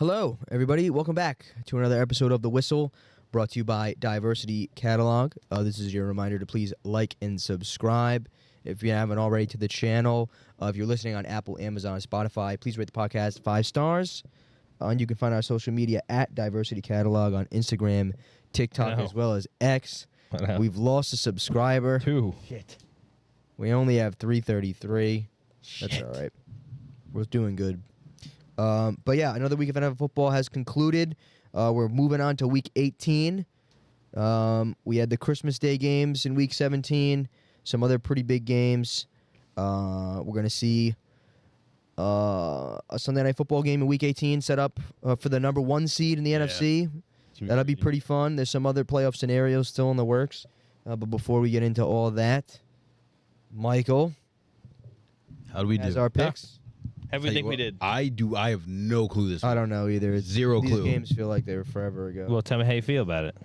Hello, everybody. Welcome back to another episode of The Whistle, brought to you by Diversity Catalogue. This is your reminder to please like and subscribe if you haven't already to the channel. If you're listening on Apple, Amazon, Spotify, please rate the podcast 5 stars. And you can find our social media at Diversity Catalogue on Instagram, TikTok, as well as X. We've lost a subscriber. 2. Shit. We only have 333. Shit. That's all right. We're doing good. But yeah, another week of NFL football has concluded. We're moving on to week 18. We had the Christmas Day games in week 17. Some other pretty big games. We're going to see a Sunday Night Football game in week 18 set up for the number 1 seed in the NFC. That'll be pretty fun. There's some other playoff scenarios still in the works. But before we get into all that, Michael, how do we has do? our picks? How do we think we did? I do. I have no clue this week. I don't know either. Zero these clue. These games feel like they were forever ago. Well, tell me how you feel about it.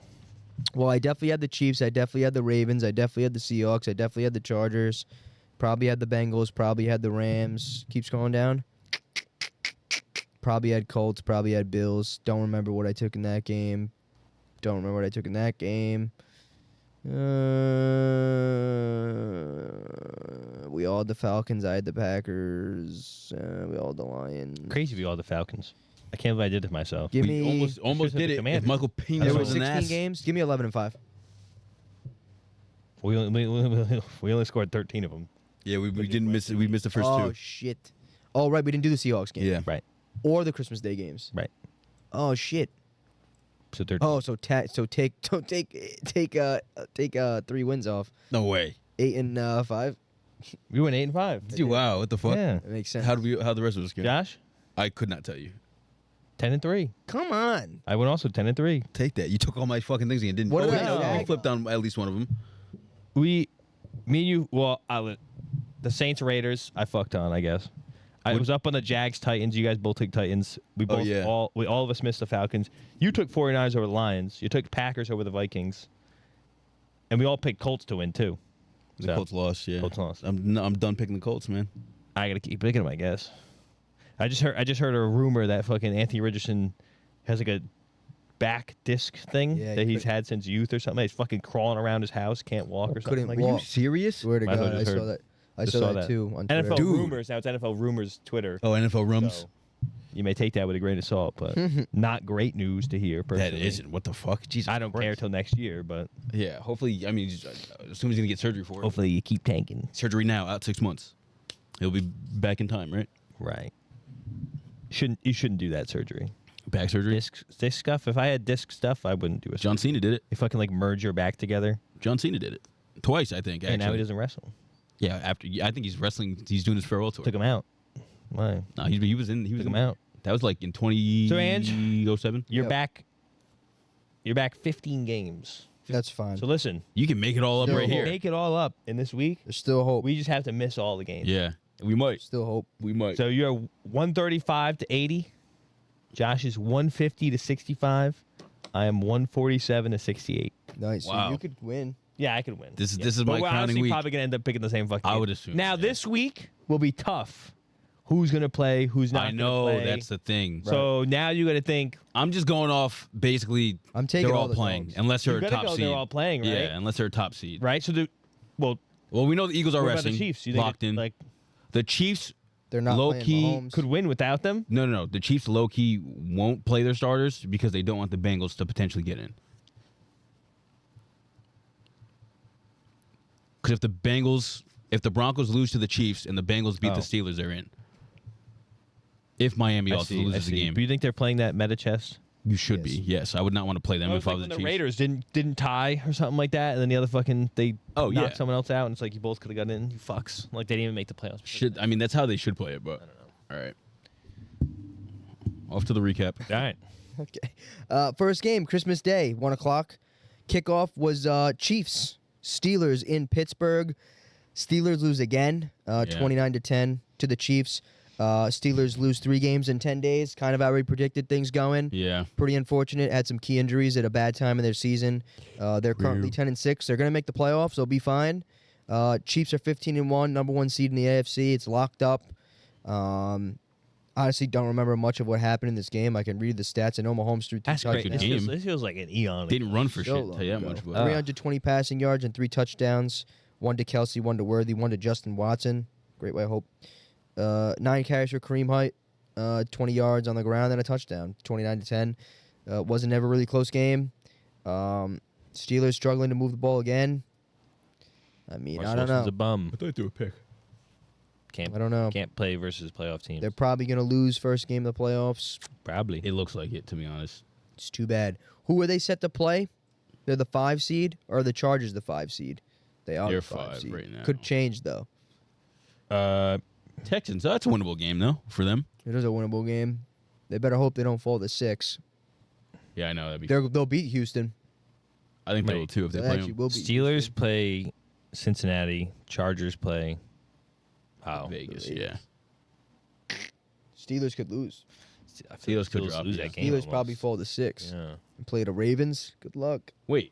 Well, I definitely had the Chiefs. I definitely had the Ravens. I definitely had the Seahawks. I definitely had the Chargers. Probably had the Bengals. Probably had the Rams. Keeps going down. Probably had Colts. Probably had Bills. Don't remember what I took in that game. We all had the Falcons. I had the Packers. We all had the Lions. Crazy we all the Falcons. I can't believe I did it myself. Give We me. almost did it. If Commanders. Michael Pena There were was an 16 ass. games. Give me 11-5. We only scored 13 of them. Yeah, we didn't miss it. We missed the first Oh two. shit! Oh right, we didn't do the Seahawks game. Yeah. Right. Or the Christmas Day games. Right. Oh shit! So 13. Oh, take 3 wins off. No way. 8 and 5. We went 8 and 5. Dude, wow. What the fuck? Yeah. That makes sense. How the rest of us go? Josh, I could not tell you. 10 and 3. Come on. I went also 10 and 3. Take that. You took all my fucking things and didn't. What oh, did wait, I no, say? you flipped on at least one of them. Me and you. Well, the Saints Raiders. I fucked on. I guess. I was up on the Jags Titans. You guys both took Titans. We both all of us missed the Falcons. You took 49ers over the Lions. You took Packers over the Vikings. And we all picked Colts to win too. The Colts lost. Yeah. Colts lost. I'm done picking the Colts, man. I gotta keep picking them, I guess. I just heard a rumor that fucking Anthony Richardson has like a back disc thing Yeah, that he he's had since youth or something. He's fucking crawling around his house, can't walk or something. Couldn't Like, walk. Are you serious? Swear to Might as well God, I just saw heard- that. I just saw that too on Twitter. NFL Dude. rumors. Now it's NFL rumors Twitter. Oh, NFL rums. So you may take that with a grain of salt, but not great news to hear. That Personally. isn't. What the fuck? Jesus. I don't care Christ. till next year, but Yeah. Hopefully, I mean, as soon as he's gonna get surgery for it. hopefully you keep tanking. Surgery now, out 6 months. He'll be back in time, right? Right. You shouldn't do that surgery. Back surgery. Disc stuff. If I had disc stuff, I wouldn't do it. John Cena did it. If I can like merge your back together, John Cena did it twice, I think. Actually. and now he doesn't wrestle. Yeah, I think he's wrestling. He's doing his farewell tour. Took him out. Why? No, he was in. He was Took him in- out. That was like in 2007. You're Yep. back. You're back 15 games. That's fine. So listen, You can make it all up Still right here. make it all up in this week. There's still hope. We just have to miss all the games. Yeah, we might. Still hope. We might. So you're 135 to 80. Josh is 150 to 65. I am 147 to 68. Nice. Wow. So you could win. Yeah, I could win. This is Yeah. this is But my we're crowning honestly week. probably gonna end up picking the same fucking. I game. would assume. Now yeah. this week will be tough. Who's gonna play? Who's not? I gonna know play. that's the thing. So now you got to think. I'm just going off basically. I'm taking they're all all the playing dogs. unless they're You a gotta top go, seed. they're all playing, right? Yeah, unless they're a top seed. Right. So well, Well, we know the Eagles are what about resting. the Chiefs? You think locked in. Like The Chiefs They're not Low playing key Mahomes. could win without them? No. The Chiefs low key won't play their starters because they don't want the Bengals to potentially get in. Because if the Broncos lose to the Chiefs and the Bengals beat Oh. the Steelers, they're in. If Miami I also see, loses I the see. game, But you think they're playing that meta chess? you should Yes. be. Yes, I would not want to play them Well, if it's I like was when the the Chiefs. Raiders didn't tie or something like that, and then the other fucking they Oh, knocked yeah. someone else out, and it's like you both could have gotten in. You fucks. Like they didn't even make the playoffs. I mean, that's how they should play it, but all right. Off to the recap. All right. Okay. First game, Christmas Day, 1 o'clock. Kickoff was Chiefs, Steelers in Pittsburgh. Steelers lose again, 29-10 to the Chiefs. Steelers lose 3 games in 10 days. Kind of how we predicted things going. Yeah. Pretty unfortunate. Had some key injuries at a bad time in their season. They're currently 10-6. They're going to make the playoffs. They'll be fine. Chiefs are 15-1, number 1 seed in the AFC. It's locked up. honestly don't remember much of what happened in this game. I can read the stats. I know Mahomes threw 2 That's great. touchdowns. This feels like an eon. Didn't run for So shit. Tell you that long much. ago. But 320 passing yards and 3 touchdowns. 1 to Kelsey, 1 to Worthy, 1 to Justin Watson. Great way, I hope. 9 carries for Kareem Hunt. 20 yards on the ground and a touchdown. 29-10. Wasn't ever a really close game. Steelers struggling to move the ball again. I mean, I don't know. A bum. I thought I'd do a pick. I don't know. Can't play versus playoff teams. They're probably going to lose first game of the playoffs. Probably. It looks like it, to be honest. It's too bad. Who are they set to play? They're the 5 seed, or are the Chargers the 5 seed? They are They're the 5 5 seed. right now. Could change, though. Texans. That's a winnable game, though, for them. It is a winnable game. They better hope they don't fall to 6. Yeah, I know. That'd be. They'll beat Houston. I think they Wait. will, too, if they They play actually them. will beat Steelers Houston. play Cincinnati. Chargers play. Oh, Vegas, yeah. Steelers could lose. I feel Steelers could Steelers drop, lose yeah. that game. Steelers almost. probably fall to 6. Yeah. And play the Ravens. Good luck. Wait.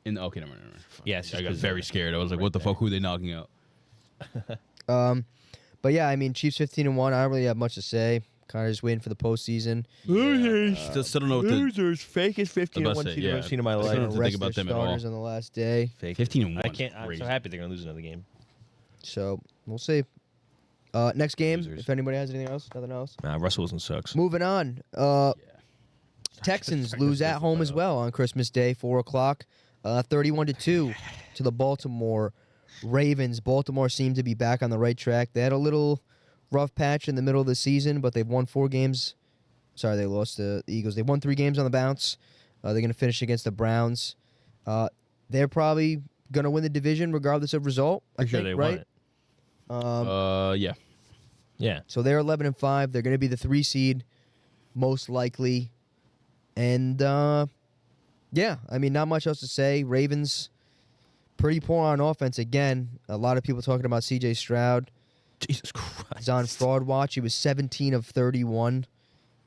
Okay, never mind. Fuck. Yeah, it's just I got 'cause very they're scared. I was like, right what the there. fuck? Who are they knocking out? But yeah, I mean, Chiefs 15-1. I don't really have much to say. Kind of just waiting for the postseason. Losers. Still don't know what the Losers. Fakest 15-1 about to say, team yeah. I've seen in my I life. don't know what to Rest think about their them at all. starters on the last day. Fake. 15-1. I can't. I'm Crazy. so happy they're gonna lose another game. So we'll see. Next game, Losers. if anybody has anything else, nothing else. Nah, Russell Wilson sucks. Moving on. Texans lose at home as well on Christmas Day, 4 o'clock. 31-2 to the Baltimore Ravens. Baltimore seemed to be back on the right track. They had a little rough patch in the middle of the season, but they've won 4 games. Sorry, they lost to the Eagles. They won 3 games on the bounce. They're going to finish against the Browns. They're probably going to win the division regardless of result, I Pretty sure think, they right? won it. Yeah. Yeah. So they're 11-5. They're going to be the 3 seed, most likely. And, yeah, I mean, not much else to say. Ravens, pretty poor on offense again. A lot of people talking about C.J. Stroud. Jesus Christ. He's on fraud watch. He was 17 of 31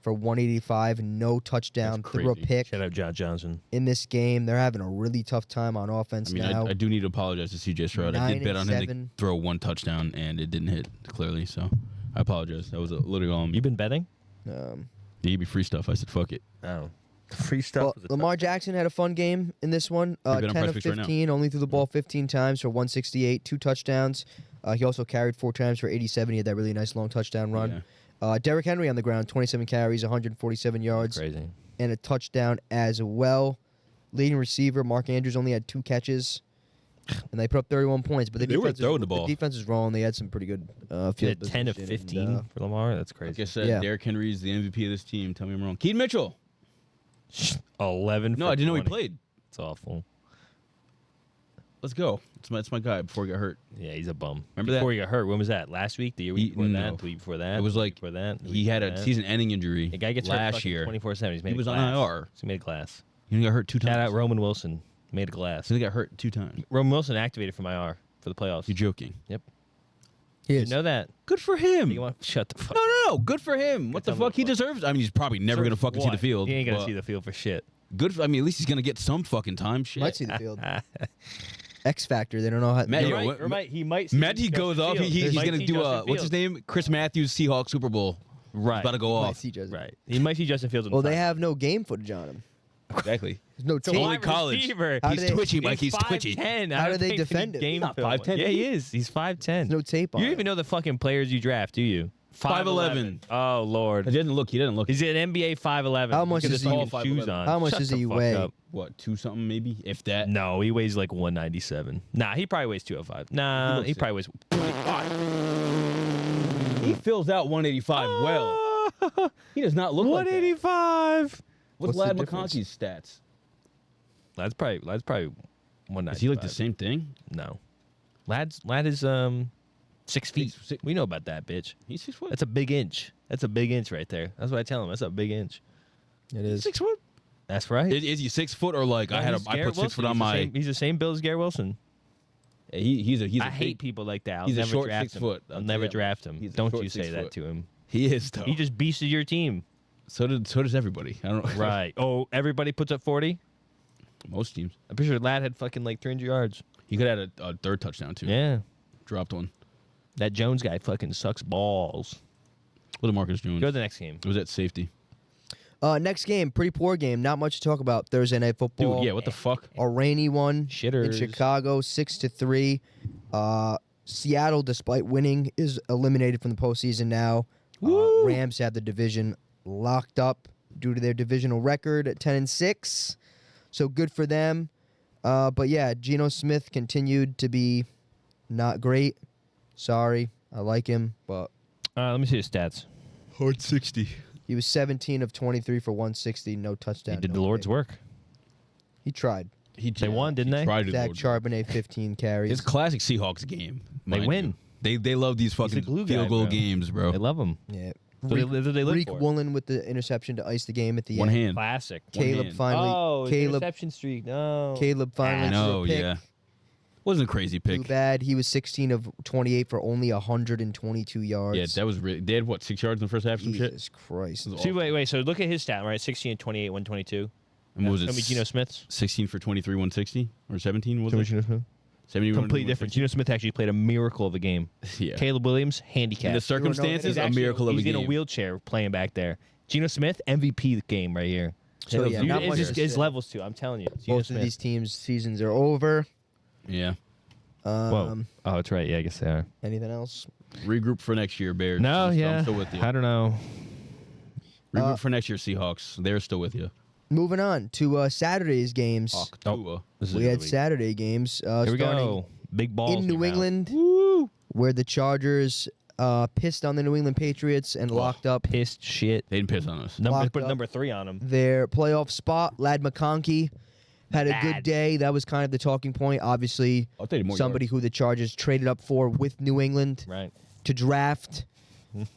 for 185, no touchdown, That's threw a crazy. pick Shout out John Johnson. in this game. They're having a really tough time on offense I mean, now. I do need to apologize to CJ Stroud. I did bet on him to 9-7. throw 1 touchdown, and it didn't hit, clearly. So I apologize. That was literally all on me. You been betting? They gave me free stuff. I said, fuck it. Oh. Free stuff. Well, Lamar Jackson had a fun game in this one. We've been on 10 of Prize Picks right now. 15, only threw the ball 15 times for 168, 2 touchdowns. He also carried 4 times for 87. He had that really nice long touchdown run. Derrick Henry on the ground, 27 carries, 147 yards, Crazy. and a touchdown as well. Leading receiver, Mark Andrews, only had 2 catches, and they put up 31 points. But the They were defense throwing the ball. The defense is rolling. They had some pretty good field He had 10 of position 15 and, for Lamar. That's Like I crazy. said, Yeah. Derrick Henry is the MVP of this team. Tell me I'm wrong. Keaton Mitchell. 11. No, for I didn't know he 20. played. It's awful. Let's go. It's my guy before he got hurt. Yeah, he's a bum. Remember that? Before he got hurt, when was that? Last week? The year before No. that? The week before that? It was the like week before that? The he week had before a that? season-ending injury The guy gets hurt last year. 24/7. He's made He a was on glass. IR. So he made a glass. He only got hurt 2 times. Shout out Roman Wilson. Made a glass. He only got hurt 2 times. Roman Wilson activated from IR for the playoffs. You're joking. Yep. He You is. know that? Good for him. You want shut the fuck. No. Good for him. What the tell me fuck? He what. deserves. I mean, he's probably never gonna fucking see the What? field. He ain't gonna but see the field for shit. Good. I mean, at least he's gonna get some fucking time. Shit. Might see the field. X Factor. They don't know how. Matt, they yo, don't- what- He might. See Matt, he Justin goes off. Fields. He's Might gonna see do Justin what's his Fields. name? Chris Matthews Seahawks Super Bowl. Right. About to go might off. see Justin. Right. He might see Justin Fields. Well, they have no game footage on him. Exactly. There's no So tape. only college. Receiver. How He's do they- twitchy, Mike. He's twitchy. 5'10". How do they think defend him? Game He's not film. 5'10", Yeah, is he he? is. He's 5'10". There's no tape on You don't it. even know the fucking players you draft, do you? 5'11". Oh Lord. He didn't look. He's an NBA 5'11". How much Look at does his he- fucking shoes on? How much Shut does the he fuck weigh? up. What, 2 something maybe, if that? No, he weighs like 197. Nah, he probably weighs 205. Nah, looks he it. probably weighs. He fills out 185 well. He does not look like that. 185. What's What's Lad the difference? McConkey's stats? That's probably 195. Is he like the same thing? No. Lad is 6 feet. Six- We know about that, bitch. He's 6 foot. That's a big inch. That's a big inch right there. That's what I tell him. That's a big inch. It is. 6 foot. That's right. Is he 6 foot or like No, I he's put Garrett 6 foot Wilson. on He's my? he's the same build as Garrett Wilson. He's a I hate people like that. I'll he's a never short draft 6 him. foot. I'll I'll never tell you that draft much. him. He's a Don't short you say 6 that foot. to him. He is though. He just beasted your team. So does everybody. I don't know. Right. Oh, everybody puts up 40? Most teams. I'm pretty sure Lad had fucking like 300 yards. He could have had a third touchdown too. Yeah. Dropped one. That Jones guy fucking sucks balls. What did Marcus Jones? Go to the next game. It was at safety. Next game, pretty poor game. Not much to talk about. Thursday Night Football. Dude, yeah, what the fuck? A rainy one in Shitters. Chicago, 6-3. Seattle, despite winning, is eliminated from the postseason now. Rams have the division locked up due to their divisional record at 10-6. So good for them. But yeah, Geno Smith continued to be not great. Sorry, I like him, but Let me see his stats. Hard 60. he was 17 of 23 for 160, no touchdown. He did no the Lord's pick. work. He tried. They won, didn't they? Tried to Zach Lord's Charbonnet, 15 carries. It's classic Seahawks game. They mind win. you. They love these fucking glue guy, field goal bro. games, bro. They love him. Yeah. So they live Reek for it. Woolen with the interception to ice the game at the One end. hand. Classic. Caleb hand. finally. Oh, Caleb. interception streak. No. Caleb finally. I know, threw a pick. yeah. Wasn't a crazy pick. Too bad. He was 16 of 28 for only 122 yards. Yeah, that was really. They had what, 6 yards in the first half? Some shit. Jesus Christ. See, wait. So look at his stat, right? 16 and 28, 122. And what was Tell me it? Geno Smith's. 16 for 23, 160 or 17? Was it? Geno Smith. 71, Complete difference. Geno Smith actually played a miracle of a game. Yeah. Caleb Williams, handicap. In the circumstances, He's a miracle of a He's game. in a wheelchair playing back there. Geno Smith, MVP game right here. So, yeah, not much it's to just say. levels too. I'm telling you. Geno Both of Smith. these teams' seasons are over. Yeah. Whoa. Oh, that's right. Yeah, I guess they are. Anything else? Regroup for next year, Bears. No, I'm still with you. I don't know. Regroup for next year, Seahawks. They're still with you. Moving on to Saturday's games. Fuck, Oh. Tua. This is We a had good week. Saturday games. Here we starting go. Big balls in New your mouth. England, where the Chargers pissed on the New England Patriots and locked up Pissed shit. They didn't piss on us. Locked Put up. number 3 on him. their playoff spot. Lad McConkey had a good Bad. day. That was kind of the talking point. Obviously, I'll take more somebody who the Chargers traded up for with New England Right. to draft.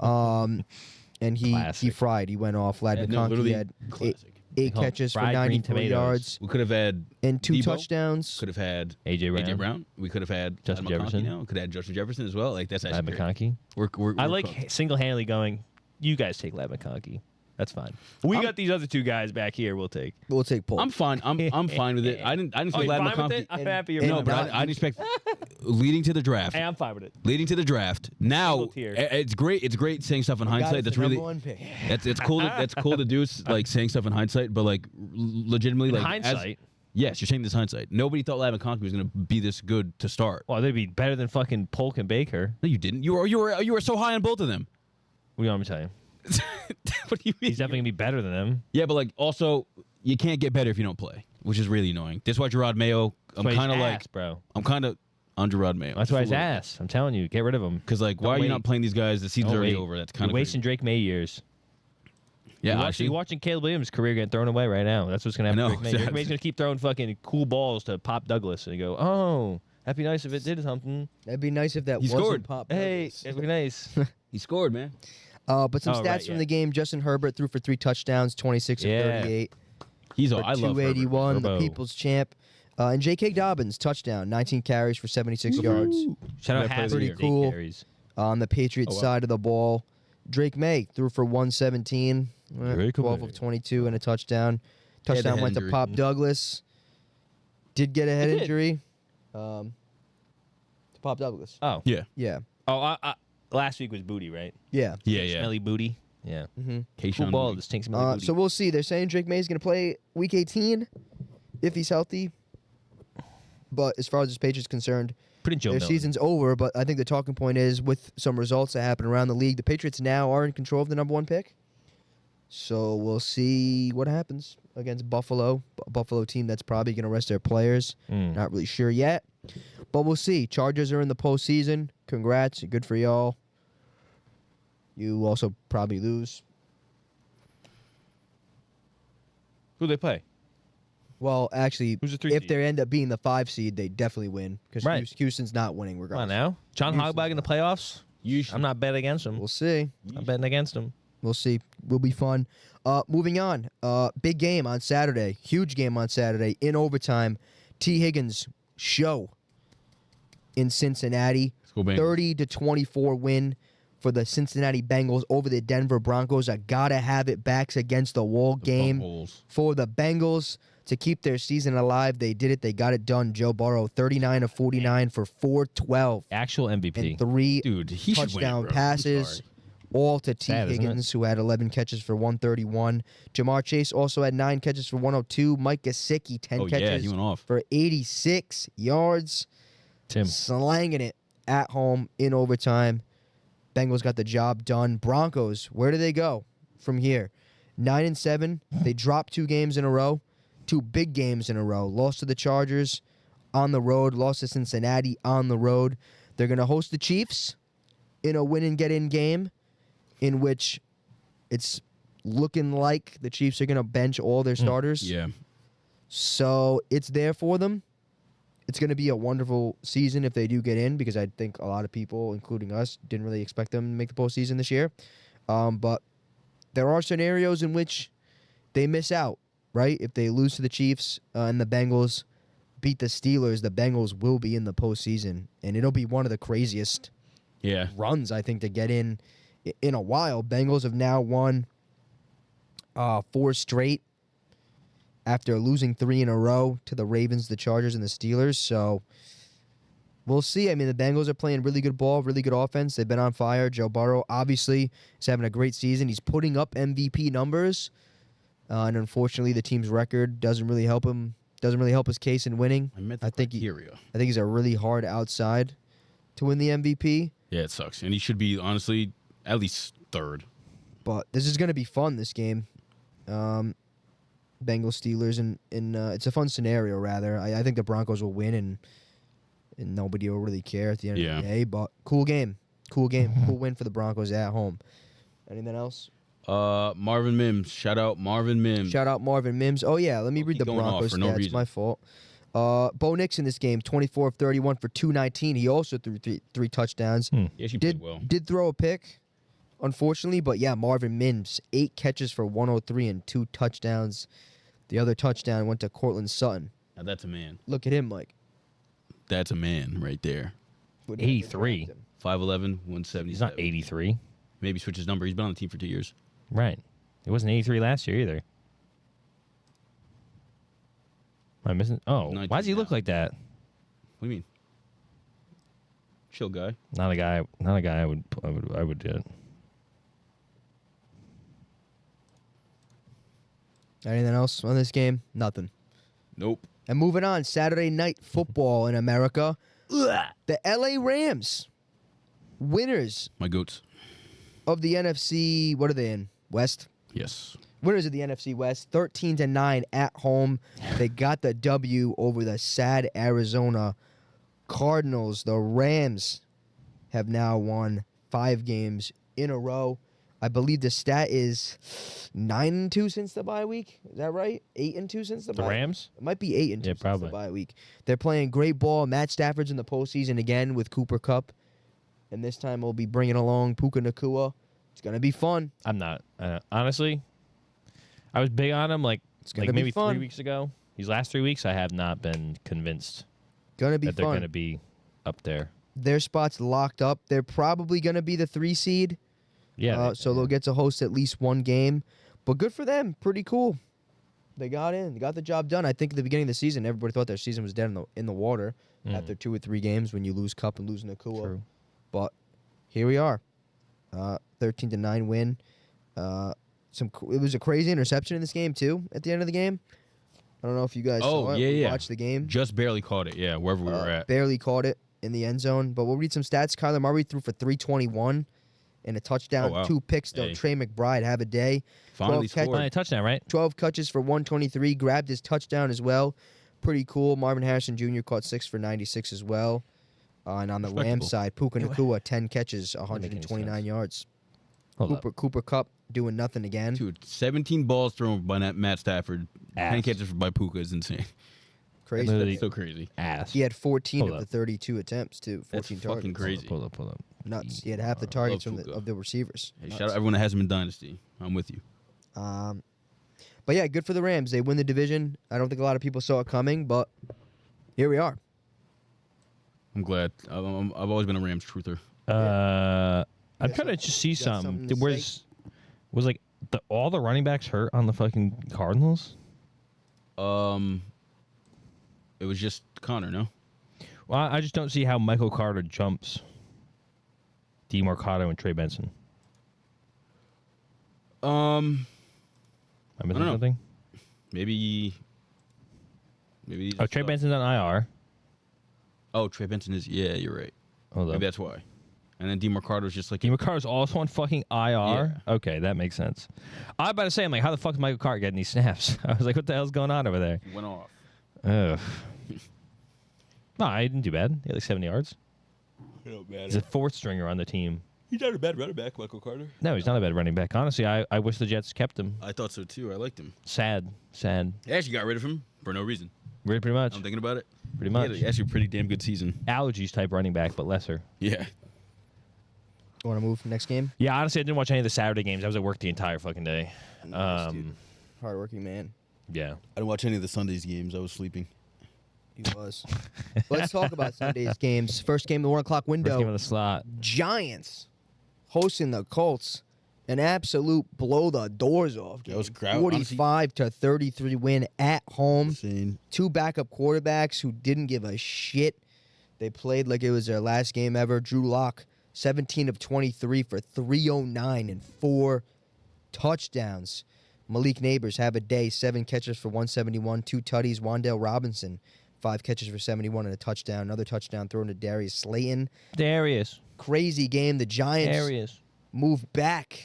And he Classic. fried. He went off. Lad Yeah, no, McConkey literally had classic. eight call 'em catches for fried green 94 tomatoes. yards We could have had and 2 Debo. touchdowns. Could have had AJ Brown. AJ Brown. We could have had Justin Lad McConkey Jefferson. Now. Could have had Justin Jefferson as well. Like that's Lad actually great. McConkey. We're I we're like cooked. single-handedly going, you guys take Lad McConkey. That's fine. We got these other 2 guys back here we'll take. We'll take Paul. I'm fine. I'm fine with it. I didn't Oh, say you Lad fine with McConkey. it? I'm And- happy you're and No, with but it. I didn't expect leading to the draft. Hey, I'm fine with it. Leading to the draft. Now Single tier. it's great. It's great saying stuff in hindsight. That's really that's cool. That's cool to do. Like saying stuff in hindsight, but like legitimately, like Hindsight. yes, you're saying this hindsight. Nobody thought Lad McConkey was going to be this good to start. Well, they'd be better than fucking Polk and Baker. No, you didn't. You were so high on both of them. What do you want me to tell you? What do you mean? He's definitely going to be better than them. Yeah, but like also you can't get better if you don't play, which is really annoying. That's why Gerard Mayo. That's why he's I'm ass, bro. kind of on Gerard Mayo. That's why he's ass. I'm telling you, get rid of him. Because like, why are you not playing these guys? The season's already over. That's kind You're of wasting Drake May years. Yeah, You're watching Caleb Williams' career get thrown away right now. That's what's going to I happen to know. Drake May. Drake May's going to keep throwing fucking cool balls to Pop Douglas and you go, oh, that'd be nice if it did something. That'd be nice if that He wasn't scored. Pop. Hey, Douglas. it'd be nice. He scored, man. But some Oh, stats right, from yeah. the game. Justin Herbert threw for 3 touchdowns, 26 of Yeah. 38 He's for I love 281, the Herbo. people's champ. And J.K. Dobbins, touchdown, 19 carries for 76 yards. Shout out Better play of the Hazard. year. Cool. Carries. On the Patriots Oh, wow. side of the ball, Drake May threw for 117, Drake 12 May. of 22 and a touchdown. He had a Touchdown head went to injury. Pop Douglas. Did get a head He did. injury. To Pop Douglas. Oh. Yeah. Yeah. Oh, last week was booty, right? Yeah. Yeah. Smelly booty. Yeah. Mm-hmm. Cool Keyshawn ball. Booty. This stinks smelly booty. So we'll see. They're saying Drake May is going to play Week 18 if he's healthy. But as far as this Patriots concerned, Put in Joe their Milton. season's over. But I think the talking point is with some results that happen around the league, the Patriots now are in control of the number 1 pick. So we'll see what happens against Buffalo. A Buffalo team that's probably going to rest their players. Not really sure yet. But we'll see. Chargers are in the postseason. Congrats. Good for y'all. You also probably lose. Who they play? Well, actually, Who's the 3 if seed? they end up being the 5 seed, they definitely win because Right. Houston's not winning Come on regardless. now. John Houston's Hogback in the playoffs? I'm not betting against him. We'll see. I'm betting against him. We'll see. Will be fun. Moving on. Big game on Saturday. Huge game on Saturday in overtime. T. Higgins show in Cincinnati. Let's go Bengals. 30-24 win for the Cincinnati Bengals over the Denver Broncos. I gotta have it backs against the wall game Buttholes. for the Bengals to keep their season alive. They did it. They got it done. Joe Burrow, 39 of 49 for 412 Actual MVP. and 3 Dude, he should win it, touchdown bro. I'm passes. sorry. all to T. Sad, isn't it? Higgins, who had 11 catches for 131. Jamar Chase also had 9 catches for 102. Mike Gesicki, 10 catches he went off. for 86 yards. Tim. Slanging it at home in overtime. Bengals got the job done. Broncos, where do they go from here? 9-7. They dropped 2 games in a row. 2 big games in a row. Lost to the Chargers on the road. Lost to Cincinnati on the road. They're going to host the Chiefs in a win-and-get-in game in which it's looking like the Chiefs are going to bench all their starters. Yeah. So it's there for them. It's going to be a wonderful season if they do get in, because I think a lot of people, including us, didn't really expect them to make the postseason this year. But there are scenarios in which they miss out, right? If they lose to the Chiefs and the Bengals beat the Steelers, the Bengals will be in the postseason, and it'll be one of the craziest runs, I think, to get in a while. Bengals have now won 4 straight after losing 3 in a row to the Ravens, the Chargers, and the Steelers. So we'll see. I mean, the Bengals are playing really good ball, really good offense. They've been on fire. Joe Burrow obviously is having a great season. He's putting up MVP numbers, and unfortunately, the team's record doesn't really help him. Doesn't really help his case in winning. I think he's a really hard outside to win the MVP. Yeah, it sucks, and he should be honestly at least 3rd. But this is going to be fun, this game. Bengals, Steelers, and it's a fun scenario, rather. I think the Broncos will win, and nobody will really care at the end of the day. But cool game. Cool win for the Broncos at home. Anything else? Marvin Mims. Shout out Marvin Mims. Oh, yeah, let me read the Broncos stats. It's my fault. Bo Nix in this game, 24 of 31 for 219. He also threw three touchdowns. Yeah, she played well. Did throw a pick, unfortunately, but yeah, Marvin Mims, 8 catches for 103 and 2 touchdowns. The other touchdown went to Cortland Sutton. Now that's a man. Look at him, Mike. That's a man right there. 83. 5'11", 177. He's not 83. Maybe switch his number. He's been on the team for 2 years. Right. It wasn't 83 last year either. Am I missing? Oh, why does he look like that? What do you mean? Chill guy. Not a guy I would do it. Anything else on this game? Nothing. Nope. And moving on, Saturday night football in America. The LA Rams, winners My goats. of the NFC, what are they in? West? Yes. Winners of the NFC West, 13-9 at home. They got the W over the sad Arizona Cardinals. The Rams have now won 5 games in a row. I believe the stat is 9-2 since the bye week. Is that right? 8-2 since the bye. The Rams? It might be 8-2 since probably. the bye week. They're playing great ball. Matt Stafford's in the postseason again with Cooper Kupp, and this time we'll be bringing along Puka Nacua. It's gonna be fun. I'm not. Honestly, I was big on him like maybe 3 weeks ago. These last 3 weeks, I have not been convinced Gonna be that fun. they're going to be up there. Their spot's locked up. They're probably gonna be the 3 seed. Yeah. So they'll get to host at least one game. But good for them. Pretty cool. They got in. They got the job done. I think at the beginning of the season, everybody thought their season was dead in the water after 2 or 3 games when you lose Kupp and lose Nacua. True. But here we are. 13-9 win. It was a crazy interception in this game, too, at the end of the game. I don't know if you guys saw it. Yeah. Watched the game. Just barely caught it, wherever we were at. Barely caught it in the end zone. But we'll read some stats. Kyler Murray threw for 321 and a touchdown. 2 picks, though. Hey. Trey McBride have a day. Finally scored. Finally a touchdown, right? 12 catches for 123. Grabbed his touchdown as well. Pretty cool. Marvin Harrison Jr. caught 6 for 96 as well. And on the Rams side, Puka Nacua, 10 catches, 129 yards. Cooper Kupp doing nothing again. Dude, 17 balls thrown by Matt Stafford. 10 catches by Puka is insane. Crazy. That's so crazy. Ass. He had 14 of the 32 attempts, too. 14 That's targets. fucking crazy. Pull up. Nuts. He had half the targets of the receivers. Hey, shout out everyone that has him in Dynasty. I'm with you. But yeah, good for the Rams. They win the division. I don't think a lot of people saw it coming, but here we are. I'm glad. I've always been a Rams truther. I'm trying to just see something. Was like all the running backs hurt on the fucking Cardinals? It was just Connor, no? Well, I just don't see how Michael Carter jumps DeMarcado and Trey Benson. Am I missing know. something? Maybe. Oh, Trey Benson's on IR. Oh, Trey Benson is. Yeah, you're right. Hold Maybe up. that's why. And then DeMarcato's just like. DeMarcato's also on fucking IR? Yeah. Okay, that makes sense. I was about to say, I'm like, how the fuck is Michael Carter getting these snaps? I was like, what the hell's going on over there? He went off. Ugh. No, I didn't do bad. He had like 7 yards. He's a fourth stringer on the team. He's not a bad running back, Michael Carter. No, he's not a bad running back. Honestly, I wish the Jets kept him. I thought so too. I liked him. Sad. They actually got rid of him for no reason. Really, pretty much. I'm thinking about it. Pretty much. He had actually a pretty damn good season. Allergies type running back, but lesser. Yeah. You want to move next game? Yeah, honestly, I didn't watch any of the Saturday games. I was at work the entire fucking day. Nice, dude. Hardworking man. Yeah. I didn't watch any of the Sundays games. I was sleeping. He was. Let's talk about Sunday's games. First game, the 1 o'clock window. First game on the slot. Giants hosting the Colts. An absolute blow the doors off game. That was crowd. 45-33 win at home. Insane. Two backup quarterbacks who didn't give a shit. They played like it was their last game ever. Drew Lock, 17 of 23 for 309 and 4 touchdowns. Malik Neighbors have a day, 7 catches for 171, 2 tutties. Wan'Dale Robinson, 5 catches for 71 and a touchdown. Another touchdown thrown to Darius Slayton. Darius. Crazy game. The Giants move back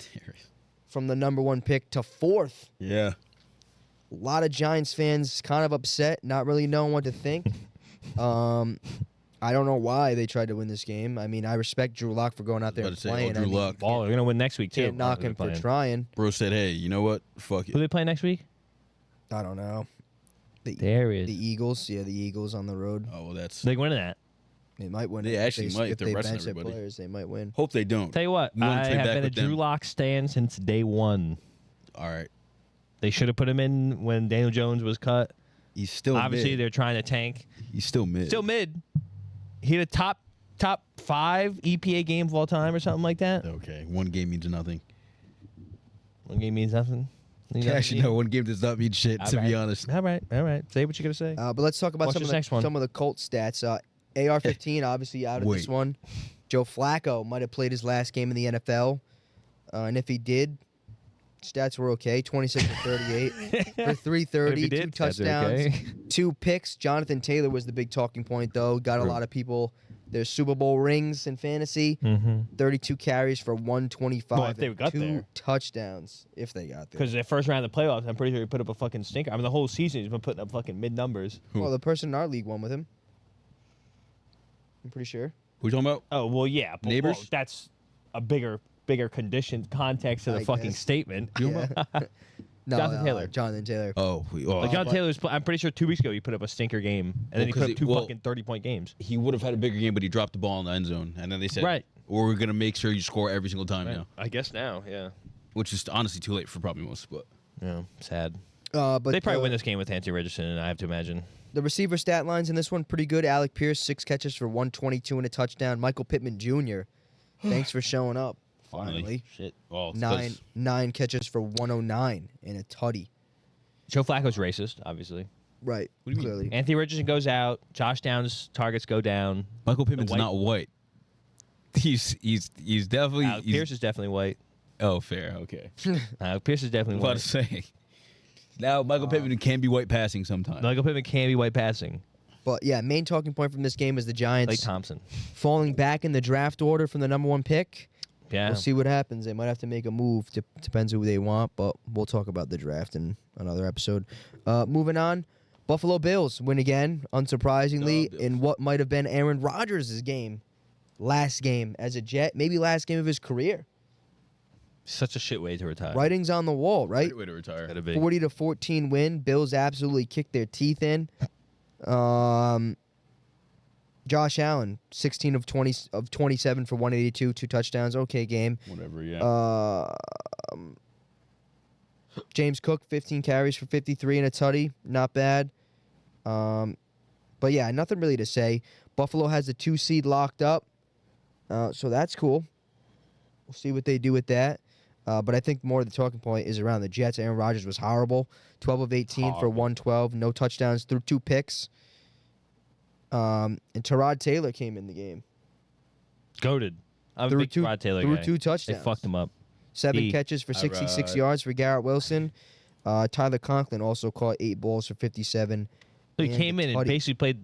from the number 1 pick to 4th. Yeah. A lot of Giants fans kind of upset, not really knowing what to think. I don't know why they tried to win this game. I mean, I respect Drew Lock for going out there and playing. Drew Lock. Ball, they're going to win next week, too. Can't knock him for trying. Bro said, hey, you know what? Fuck Who it. they play next week? I don't know. Darius. The Eagles. Yeah, the Eagles on the road. Oh, well, that's. They winning that. They might win. They actually might if If they're they resting bench their everybody. players, they might win. Hope they don't. Tell you what, We wanna I trade have back been a with them. Drew Lock stand since day one. All right. They should have put him in when Daniel Jones was cut. He's still Obviously, mid. they're trying to tank. He's still mid. Still mid. He had a top 5 EPA game of all time or something like that. Okay. One game means nothing. One game means nothing. Actually, no. One game does not mean shit, to be honest. All right. Say what you're going to say. But let's talk about What's this next one? some of the Colts stats. AR-15 obviously out of this one. Joe Flacco might have played his last game in the NFL, and if he did, stats were okay. 26 to 38 for 330, 2 touchdowns, 2 picks. Jonathan Taylor was the big talking point, though. Got a lot of people their Super Bowl rings in fantasy. 32 carries for 125. Well, if they got 2 there. touchdowns, if they got there. Because the first round of the playoffs, I'm pretty sure he put up a fucking stinker. I mean, the whole season he's been putting up fucking mid numbers. Well, the person in our league won with him. I'm pretty sure. Who you talking about? Oh well, yeah. But, Neighbors? well, that's a bigger condition context to the I fucking guess. statement. Yeah. No, Jonathan Taylor. Jonathan Taylor. Oh, Like John Taylor's, I'm pretty sure 2 weeks ago he put up a stinker game, and then he 'cause put up 2 he- fucking 30-point games. he would have had a bigger game, but he dropped the ball in the end zone, and then they said, Right. Or we're gonna make sure you score every single time now, I guess now, yeah. which is honestly too late for probably most. But Yeah, sad. But They probably win this game with Anthony Richardson, I have to imagine. The receiver stat lines in this one pretty good. Alec Pierce, 6 catches for 122 and a touchdown. Michael Pittman Jr. Thanks for showing up. Finally. shit. Well, it's 9 catches for 109 and a tutty. Joe Flacco's racist, obviously. Right. What do you mean? Clearly. Anthony Richardson goes out. Josh Downs' targets go down. Michael Pittman's white- not white. He's definitely. Alec Pierce is definitely white. Oh, fair. Okay. Alec Pierce is definitely What to white. say? Now Michael Pittman can be white passing sometimes. Michael Pittman can be white passing. But yeah, main talking point from this game is the Giants Like Thompson. falling back in the draft order from the number 1 pick. Yeah. We'll see what happens. They might have to make a move. Depends who they want, but we'll talk about the draft in another episode. Moving on, Buffalo Bills win again, unsurprisingly, Bills. in what might have been Aaron Rodgers' game. Last game as a Jet, maybe last game of his career. Such a shit way to retire. Writing's on the wall, right? Great way to retire. Gotta be. 40-14 win. Bills absolutely kicked their teeth in. Josh Allen, 16 of 27 for 182, 2 touchdowns. Okay game. Whatever. Yeah. James Cook, 15 carries for 53 and a tutty. Not bad. But yeah, nothing really to say. Buffalo has the 2 seed locked up. So that's cool. We'll see what they do with that. But I think more of the talking point is around the Jets. Aaron Rodgers was horrible. 12 of 18 for 112. No touchdowns, threw 2 picks. And Tyrod Taylor came in the game. Goated. I'm a Threw big Rod Taylor threw guy. 2 touchdowns. They fucked him up. 7 catches for 66 yards for Garrett Wilson. Tyler Conklin also caught 8 balls for 57. So he came in and basically played,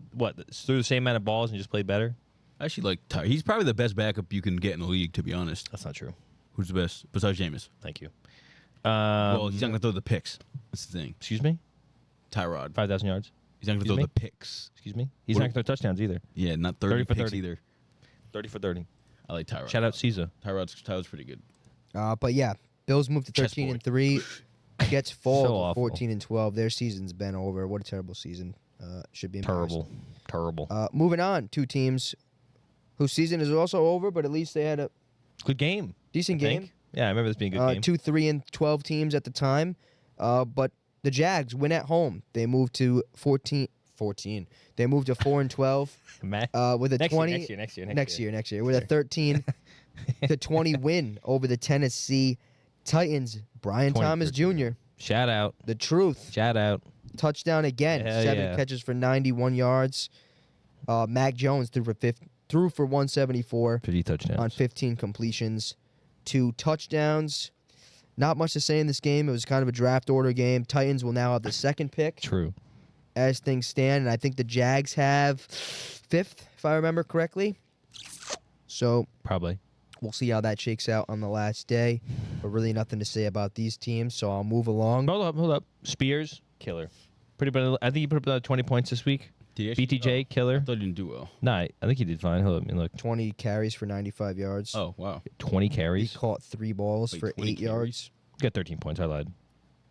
threw the same amount of balls and just played better? I actually like Tyler. He's probably the best backup you can get in the league, to be honest. That's not true. Who's the best besides Jameis? Thank you. Well, he's not going to throw the picks. That's the thing. Excuse me? Tyrod. 5,000 yards. He's not going to throw the picks. Excuse me? He's not going to throw touchdowns either. Yeah, not 30 for picks 30. either. 30 for 30. I like Tyrod. Shout out Caesar. Tyrod's pretty good. But yeah, Bills moved to 13-3. Jets fall to 14-12. Their season's been over. What a terrible season. Should be embarrassed. Terrible. Moving on, 2 teams whose season is also over, but at least they had a good game. Decent game. Yeah, I remember this being a good game. 2 3-12 teams at the time. But the Jags win at home. They moved to 14. They moved to 4-12 with a 20 next year with a 13-20 win over the Tennessee Titans. Brian Thomas Jr. Shout out. The truth. Shout out. Touchdown again. 7 catches for 91 yards. Mac Jones threw for 174 50 touchdowns on 15 completions. 2 touchdowns. Not much to say in this game. It was kind of a draft order game. Titans will now have the 2nd pick. True. As things stand, and I think the Jags have 5th, if I remember correctly. So probably we'll see how that shakes out on the last day. But really nothing to say about these teams, so I'll move along. Hold up. Spears, killer. I think he put up about 20 points this week. BTJ, killer. I thought he didn't do well. No, I think he did fine. Hold up, look. 20 carries for 95 yards. Oh, wow. 20 carries. He caught 3 balls for 8 yards. Got 13 points. I lied.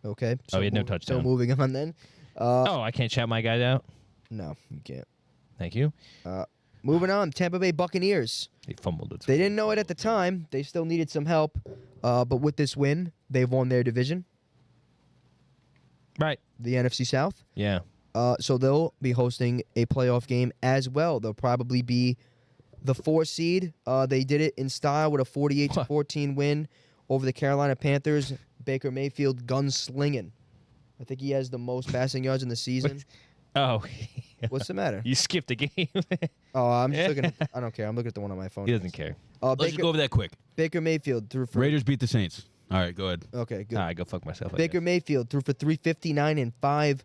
Okay. So he had no touchdown. So moving on then. I can't shout my guys out? No, you can't. Thank you. Moving on, Tampa Bay Buccaneers. They fumbled it. They didn't know it at the time. They still needed some help. But with this win, they've won their division. Right. The NFC South. Yeah. So they'll be hosting a playoff game as well. They'll probably be the 4 seed. They did it in style with a 48-14 win over the Carolina Panthers. Baker Mayfield gunslinging. I think he has the most passing yards in the season. Oh. What's the matter? You skipped a game. I'm just looking at, I don't care. I'm looking at the one on my phone. He doesn't care. Let's just go over that quick. Baker Mayfield threw for... Raiders beat the Saints. All right, go ahead. Okay, good. All right, go fuck myself. Baker Mayfield threw for 359 and 5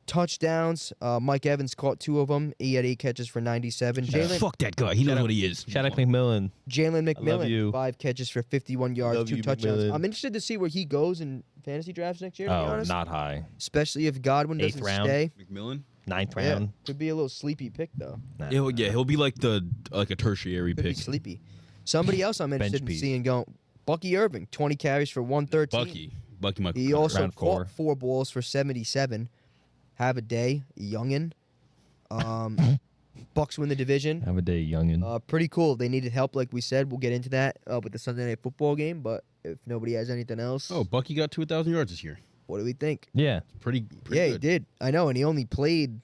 touchdowns. Mike Evans caught 2 of them. He had 8 catches for 97. Fuck that guy. He knows what he is. Shout out McMillan. Jalen McMillan, 5 catches for 51 yards, 2 touchdowns. McMillan. I'm interested to see where he goes in fantasy drafts next year, to be honest. Not high. Especially if Godwin doesn't 8th round. stay. McMillan? 9th Yeah, round. could be a little sleepy pick, though. Nah. He'll be like a tertiary Could be pick. sleepy. Somebody else I'm interested in piece. seeing going, Bucky Irving, 20 carries for 113. Bucky Michael. He also Round caught 4. 4 balls for 77. Have a day, youngin. Bucks win the division. Have a day, youngin. Pretty cool. They needed help, like we said. We'll get into that with the Sunday Night Football game. But if nobody has anything else, Oh, Bucky got 2,000 yards this year. what do we think? Yeah. Pretty Yeah, good. he did. I know, and he only played.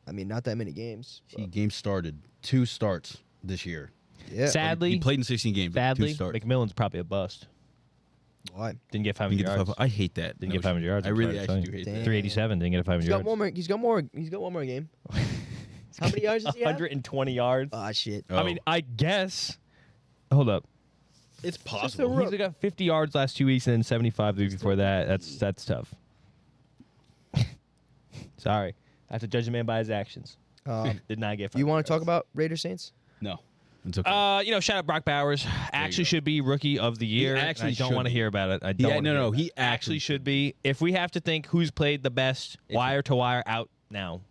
I mean, not that many games. He game started 2 starts this year. Yeah. Sadly, He played in 16 games. 2 starts. McMillan's probably a bust. Why? Didn't get 500 Didn't get the yards. I hate that. Didn't get 500 yards. I I'm really sorry to actually tell do you. hate that. 387. Didn't get 500 He's yards. got one more. He's got one more game. How many yards does he have? 120 yards. Ah, shit. Oh. I mean, I guess. Hold up. It's a possible. rook. He's got 50 yards last 2 weeks and then 75 the week before that. That's tough. Sorry. I have to judge a man by his actions. Did not get 500 You want to talk yards. about Raiders Saints? No. It's okay. Shout out Brock Bowers. Actually should be rookie of the year. actually and I don't should want to be. hear about it. I don't. Yeah, wanna hear no, about he it. actually actually should be. If we have to think who's played the best wire to wire out now,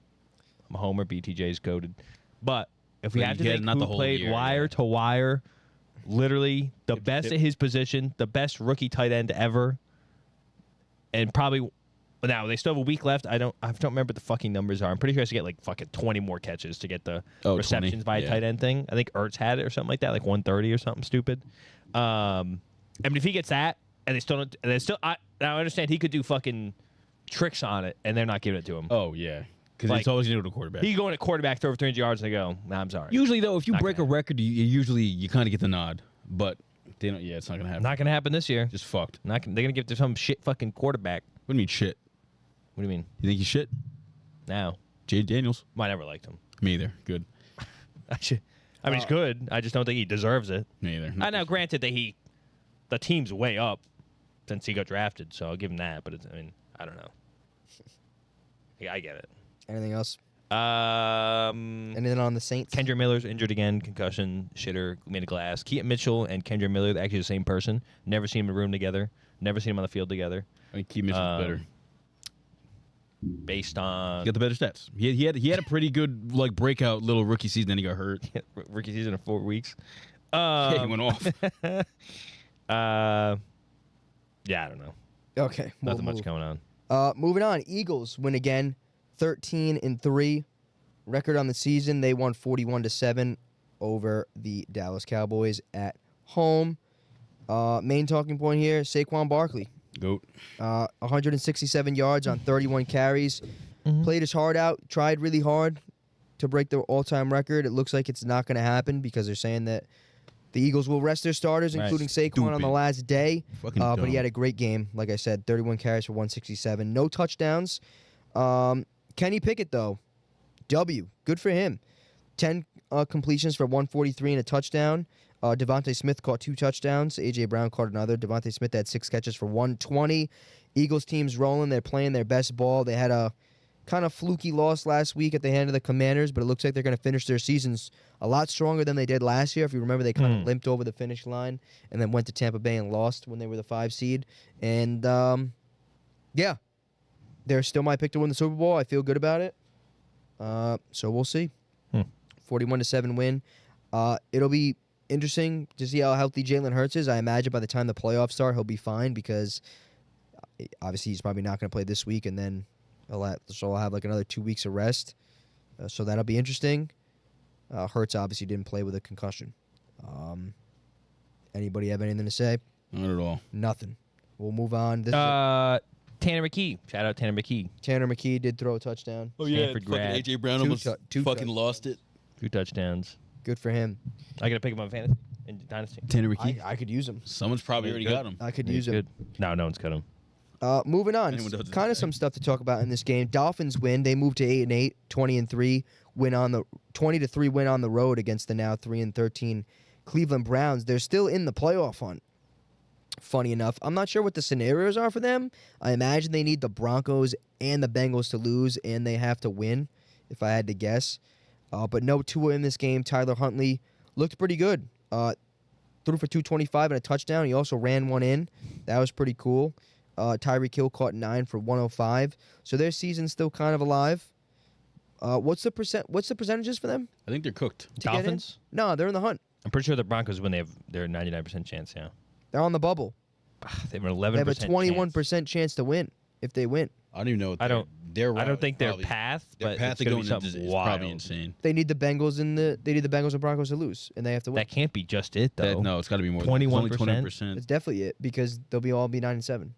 I'm a homer. BTJ's goaded. But if we Well, have to yeah, think not who the whole played year, wire yeah. to wire, literally the best at his position, the best rookie tight end ever, and probably. Now they still have a week left. I don't remember what the fucking numbers are. I'm pretty sure he has to get like fucking 20 more catches to get the 20, receptions by a yeah. tight end thing. I think Ertz had it or something like that, like 130 or something stupid. I mean, if he gets that and they still don't, and they still, now I understand he could do fucking tricks on it, and they're not giving it to him. Oh, yeah. Because Like, it's always going to go to quarterback. He going at quarterback, throw over 300 yards, and they go, nah, I'm sorry. Usually, though, if you Not break a gonna record, you kind of get the nod. But they don't. Yeah, it's not going to happen. Not going to happen this year. Just fucked. They're going to give it to some shit fucking quarterback. What do you mean shit? What do you mean? You think he's shit? Now. Jay Daniels? I never liked him. Me either. Good. I mean, he's good. I just don't think he deserves it. Me either. I know, granted that he the team's way up since he got drafted, so I'll give him that. But I don't know. Yeah, I get it. Anything else? Anything on the Saints? Kendra Miller's injured again, concussion, shitter, made of glass. Keaton Mitchell and Kendra Miller, they're actually the same person. Never seen them in a room together. Never seen them on the field together. I think Keaton Mitchell's better. Based on He got the better stats. He had a pretty good breakout little rookie season. Then he got hurt. rookie season of 4 weeks. Yeah, he went off. Yeah, I don't know. Okay, Nothing much going on. Moving on. Eagles win again, 13-3. Record on the season, they won 41-7 over the Dallas Cowboys at home. Main talking point here: Saquon Barkley. Goat. 167 yards on 31 carries. Played his heart out. Tried really hard to break the all-time record. It looks like it's not going to happen because they're saying that the Eagles will rest their starters, including Saquon, on the last day. But he had a great game. Like I said, 31 carries for 167. No touchdowns. Kenny Pickett, though, W. Good for him. 10 completions for 143 and a touchdown. Devontae Smith caught 2 touchdowns. A.J. Brown caught another. Devontae Smith had 6 catches for 120. Eagles team's rolling. They're playing their best ball. They had a kind of fluky loss last week at the hand of the Commanders, but it looks like they're going to finish their seasons a lot stronger than they did last year. If you remember, they kind of limped over the finish line and then went to Tampa Bay and lost when they were the 5 seed. And, yeah, they're still my pick to win the Super Bowl. I feel good about it. So we'll see. 41-7 win. It'll be interesting to see how healthy Jalen Hurts is. I imagine by the time the playoffs start, he'll be fine because obviously he's probably not going to play this week, and then he'll have like another 2 weeks of rest. So that'll be interesting. Hurts obviously didn't play with a concussion. Anybody have anything to say? Not at all. Nothing. We'll move on. Tanner McKee. Shout out Tanner McKee. Tanner McKee did throw a touchdown. Oh, yeah. Stanford Fucking grad. A.J. Brown almost fucking lost it. 2 touchdowns. Good for him. I got to pick him on fantasy in dynasty. Tanner McKee. I could use him. Someone's probably already got him. I could use He's him. good. No one's cut him. Moving on. Kind of some stuff to talk about in this game. Dolphins win. They moved to 8-8, 20-3. 20-3 win on the road against the now 3-13 Cleveland Browns. They're still in the playoff hunt. Funny enough, I'm not sure what the scenarios are for them. I imagine they need the Broncos and the Bengals to lose, and they have to win, if I had to guess. But no Tua in this game. Tyler Huntley looked pretty good. Threw for 225 and a touchdown. He also ran one in. That was pretty cool. Tyreek Hill caught 9 for 105. So their season's still kind of alive. What's the percentages for them? I think they're cooked. Dolphins? No, they're in the hunt. I'm pretty sure the Broncos win. They're 99% chance. Yeah. They're on the bubble. They have an 11%. They have a 21% chance to win if they win. I don't even know. I don't think their path, but path it's to going go to be something wild. Probably insane. They need the Bengals and Broncos to lose, and they have to win. That can't be just it though. No, it's got to be more. 21%. It's definitely it because they'll all be 9-7. Let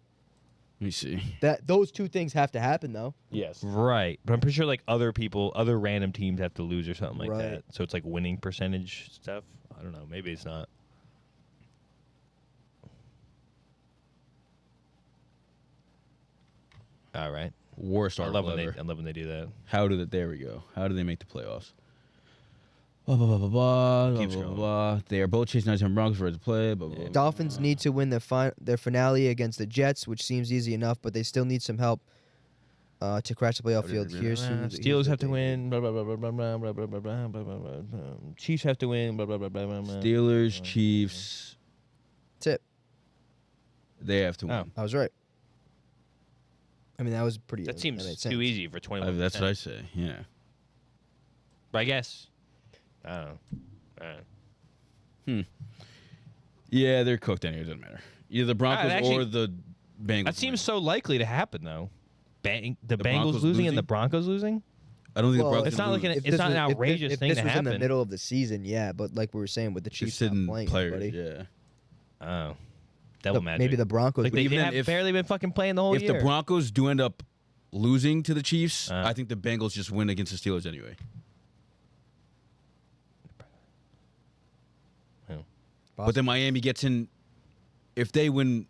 me see. Those two things have to happen though. Yes. Right, but I'm pretty sure like other random teams have to lose or something like Right. that. So it's like winning percentage stuff. I don't know. Maybe it's not. All right. Worst I article love ever. when they do that. There we go. How do they make the playoffs? Blah, blah, blah, blah, blah, Keep blah, scrolling. blah. They are both chasing 9 Broncos for it to play. Blah, blah, blah. Dolphins need to win their finale against the Jets, which seems easy enough, but they still need some help to crash the playoff field. Steelers have to win. Blah, blah, blah, blah, blah, blah, blah, blah, blah, blah, blah, blah, blah. Chiefs have to win. Blah, blah, blah, blah, blah, blah. Steelers, Chiefs. That's it. They have to win. Oh. I was right. I mean, that was pretty. That seems made sense. too easy for 21%. That's what I say. Yeah. But I guess. I don't know. Yeah, they're cooked anyway. It doesn't matter. Either the Broncos actually- or the Bengals. That seems so likely to happen, though. The Bengals Broncos losing and losing? the Broncos losing? I don't think Well, the Broncos It's not like lose. it's not an outrageous if thing this to was happen. in the middle of the season, yeah, but like we were saying with the Just Chiefs not sitting playing players. anybody, Yeah. Oh. Devil magic. maybe the Broncos. Like would- they even have if- barely been fucking playing the whole If year. the Broncos do end up losing to the Chiefs, Uh. I think the Bengals just win against the Steelers anyway. But then Miami gets in. If they win.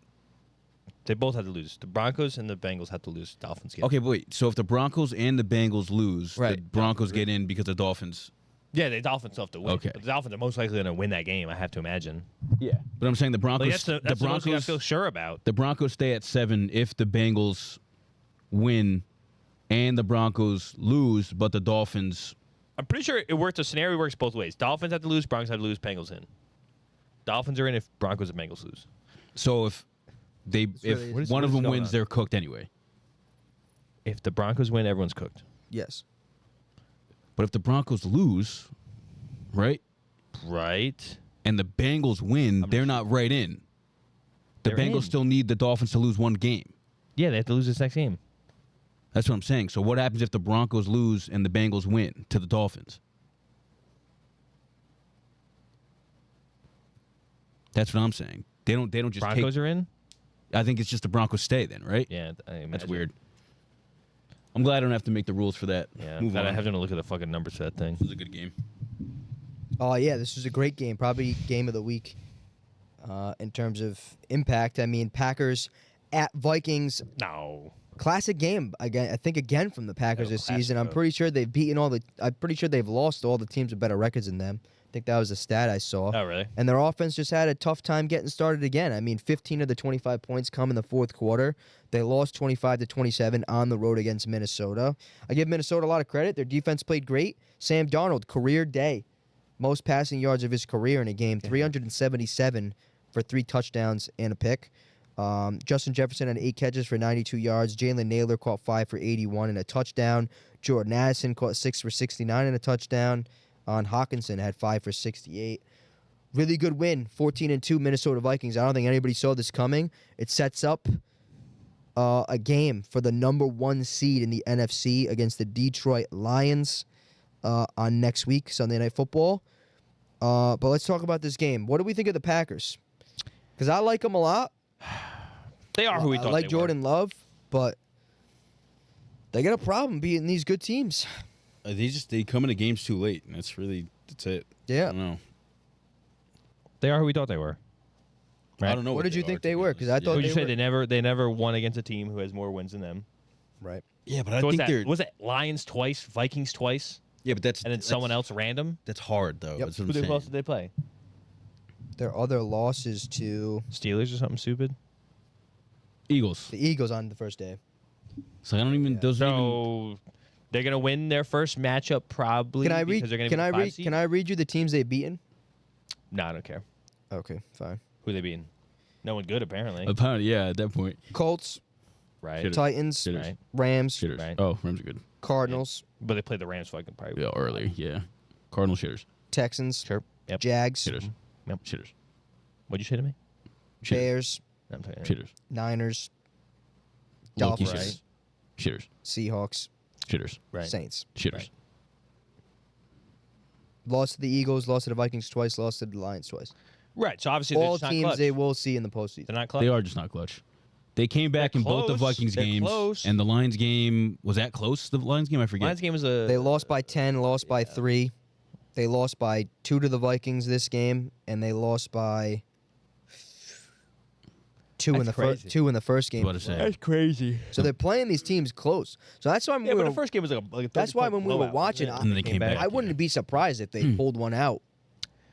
They both have to lose. The Broncos and the Bengals have to lose. Dolphins get Okay, but wait. So if the Broncos and the Bengals lose, the Right. Broncos get in because the Dolphins Yeah, the Dolphins still have to win. Okay. But the Dolphins are most likely going to win that game, I have to imagine. Yeah. But I'm saying the Broncos. Like that's the most thing I feel sure about. The Broncos stay at 7 if the Bengals win and the Broncos lose, but the Dolphins. I'm pretty sure it works. The scenario works both ways. Dolphins have to lose, Broncos have to lose, Bengals in. Dolphins are in if Broncos and Bengals lose. So if one of them wins, they're cooked anyway. If the Broncos win, everyone's cooked. Yes. But if the Broncos lose, right? Right. And the Bengals win, they're not right in. The They're Bengals in. still need the Dolphins to lose one game. Yeah, they have to lose this next game. That's what I'm saying. So what happens if the Broncos lose and the Bengals win to the Dolphins? That's what I'm saying. They don't just Broncos are in? I think it's just the Broncos stay then, right? Yeah, I imagine. That's weird. I'm glad I don't have to make the rules for that. Yeah, Move on. I have to look at the fucking numbers for that thing. This was a good game. Oh, yeah, this was a great game. Probably game of the week in terms of impact. I mean, Packers at Vikings. No. Classic game. Again, I think again from the Packers this classic, season. I'm though. pretty sure they've beaten I'm pretty sure they've lost all the teams with better records than them. I think that was a stat I saw. Oh, really? And their offense just had a tough time getting started again. I mean, 15 of the 25 points come in the fourth quarter. They lost 25-27 on the road against Minnesota. I give Minnesota a lot of credit. Their defense played great. Sam Darnold, career day. Most passing yards of his career in a game, 377 for 3 touchdowns and a pick. Justin Jefferson had 8 catches for 92 yards. Jalen Naylor caught 5 for 81 and a touchdown. Jordan Addison caught 6 for 69 and a touchdown. Hawkinson had 5 for 68. Really good win, 14-2 Minnesota Vikings. I don't think anybody saw this coming. It sets up a game for the number 1 seed in the NFC against the Detroit Lions on next week, Sunday Night Football. But let's talk about this game. What do we think of the Packers? Because I like them a lot. They are who we thought I like they Jordan Love, but they got a problem beating these good teams. They come into games too late, and that's it. Yeah. I don't know. were. They are who we thought they were. Right? I don't know. What did you think they were? Because I thought Would you say were. they never won against a team who has more wins than them? Right. Yeah, but I So think they're. was it Lions twice, Vikings twice, Yeah, but that's and then someone else random? That's hard though. Yep. That's what I'm Who saying. else did they play? Their other losses to Steelers or something stupid? Eagles. the Eagles on the first day. So I don't even. Yeah. Those are even. So they're gonna win their first matchup probably. Can I read? Because they're gonna Can be I the 5 read? seed? Can I read you the teams they've beaten? No, I don't care. Okay, fine. Who they beating? No one good apparently. Apparently, yeah. At that point, Colts, Right. Shit. Titans, Shitters. Right. Rams, shitters. Right. Oh, Rams are good. Cardinals, But they played the Rams fucking probably. Yeah, early. Yeah. Cardinal shitters. Texans, Sure. Yep. Jags, Shitters. Yep. Shitters. What'd you say to me? Shitters. Bears, I'm sorry. Shitters. Niners, Low-key Dolphins, shitters. Seahawks, Shitters. Right. Saints. Shitters. Right. Lost to the Eagles, lost to the Vikings twice, lost to the Lions twice. Right. So obviously they're All just not teams clutch. they will see in the postseason. They're not clutch. They are just not clutch. They came back They're in both the close. Vikings They're games close. and the Lions game. Was that close? The Lions game, I forget. Lions game was a. They lost by 10, lost by 3. They lost by 2 to the Vikings this game, and they lost by 2 in That's the crazy. first 2 in the first game. What to say? That's crazy. So they're playing these teams close. So that's why Yeah, we but were, the first game was like a that's why when we were blowout, watching, wasn't And then they came back. I wouldn't be surprised if they pulled one out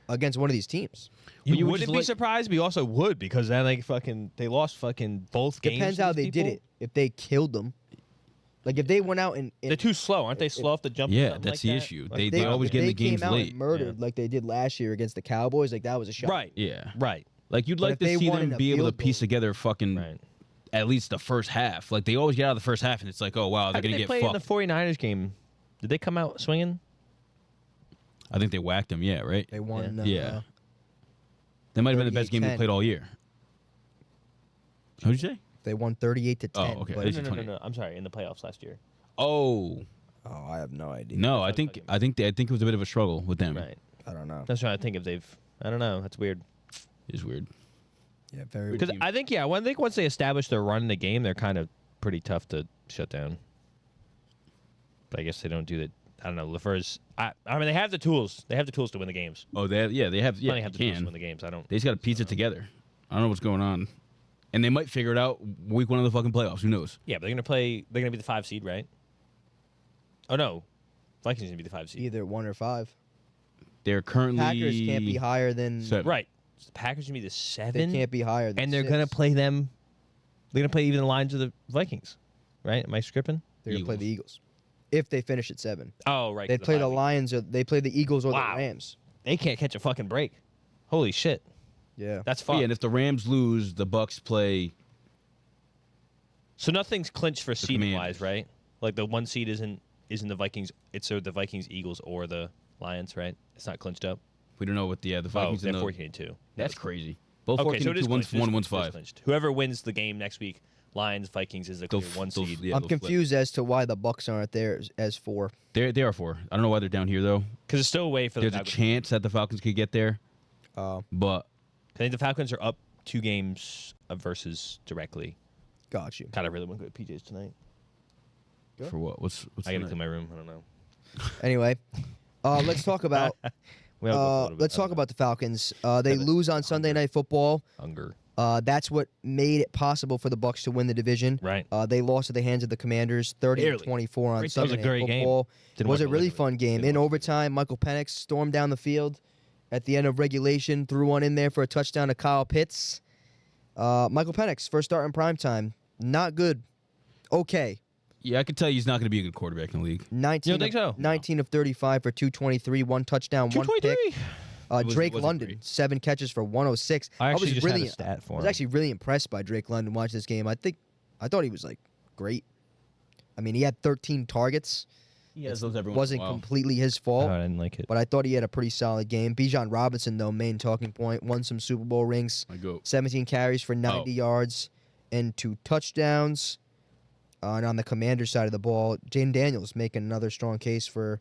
against one of these teams. But You would wouldn't just be like- surprised, but you also would because then they lost fucking both games. Depends to how these they did people. it. If they killed them, like if they went out and They're too slow, aren't they? Slow off the jump. or Yeah, something that's like the that? issue. Like, They always if get in they the games came out late. and murdered like they did last year against the Cowboys, like that was a shot. right. Yeah. Right. Like you'd But like if to they see won them in a be able to field piece goal- together fucking Right. at least the first half. Like they always get out of the first half and it's like, oh wow, How they're did gonna they get play in the fucked. 49ers game? Did they come out swinging? I think they whacked them. Yeah, right. They won. Yeah. That might have been the best game they 38-10. played all year. What'd you say? They won 38-10. Oh, okay. but- This No, is no, no, 20. no. I'm sorry. In the playoffs last year. Oh oh, I have no idea. no, I That's think fucking- I think it was a bit of a struggle with them. Right. I don't know. That's trying to think if they've. I don't know. That's weird. It's weird. Yeah, very. Because team. I think once they establish their run in the game, they're kind of pretty tough to shut down. But I guess they don't do that. I don't know. LaFleur's. I mean, they have the tools. They have the tools to win the games. Oh, they have They the have the tools to can. win the games. I don't. They just got to piece it together. I don't know what's going on, and they might figure it out week 1 of the fucking playoffs. Who knows? Yeah, but they're gonna play. They're gonna be the 5 seed, right? Oh no, Vikings gonna be the 5 seed. either 1 or 5. They're currently Packers can't be higher than 7. Right. So the Packers can be the 7. They can't be higher than and they're 6. going to play them. They're going to play even the lines of the Vikings. Right? Am I scripting? They're going to play the Eagles. If they finish at 7. Oh, right. They play the Lions. Or they play the Eagles or Wow. the Rams. They can't catch a fucking break. Holy shit. Yeah. That's fun. Yeah, and if the Rams lose, the Bucks play. So nothing's clinched for seeding Commanders. wise, right? Like the 1 seed isn't the Vikings. It's the Vikings, Eagles, or the Lions, right? It's not clinched up. We don't know what the Vikings they're and the 14-2. That's crazy. Both Okay, 14 so it is 2, one's clinched. It is 1, one's clinched. 5. Clinched. Whoever wins the game next week, Lions, Vikings is the clear 1 seed. Yeah, I'm they'll flip. confused as to why the Bucks aren't there as 4. They are 4. I don't know why they're down here though. Because it's still a way for the There's a Falcons. chance that the Falcons could get there, but I think the Falcons are up 2 games versus directly. Got you. God, I really want to go to PJ's tonight. for what? What's I got to tonight? clean my room. I don't know. Anyway, let's talk about We all go for a little bit. let's I talk don't about the Falcons. They lose on Sunday Night Football. know. Hunger. That's what made it possible for the Bucks to win the division. Right. They lost at the hands of the Commanders, 30-24 on That was Sunday a great Night game. Football. Didn't It was watch a it really later. fun game. In overtime, Michael Penix stormed down the field at the end of regulation, threw one in there for a touchdown to Kyle Pitts. Michael Penix, first start in primetime. Not good. Okay. Yeah, I could tell you he's not going to be a good quarterback in the league. 19 You don't think so? 19 of 35 for 223, 1 touchdown, 1 pick. 223. Drake wasn't London, great. 7 catches for 106. I actually was just really, had a stat for I was him. actually really impressed by Drake London watching this game. I thought he was like great. I mean, he had 13 targets. He has those every once in Wasn't a while. completely his fault, Oh, I didn't like it. but I thought he had a pretty solid game. Bijan Robinson, though, main talking point, won some Super Bowl rings. I go. 17 carries for 90 yards and 2 touchdowns. And on the Commander side of the ball, Jaden Daniels making another strong case for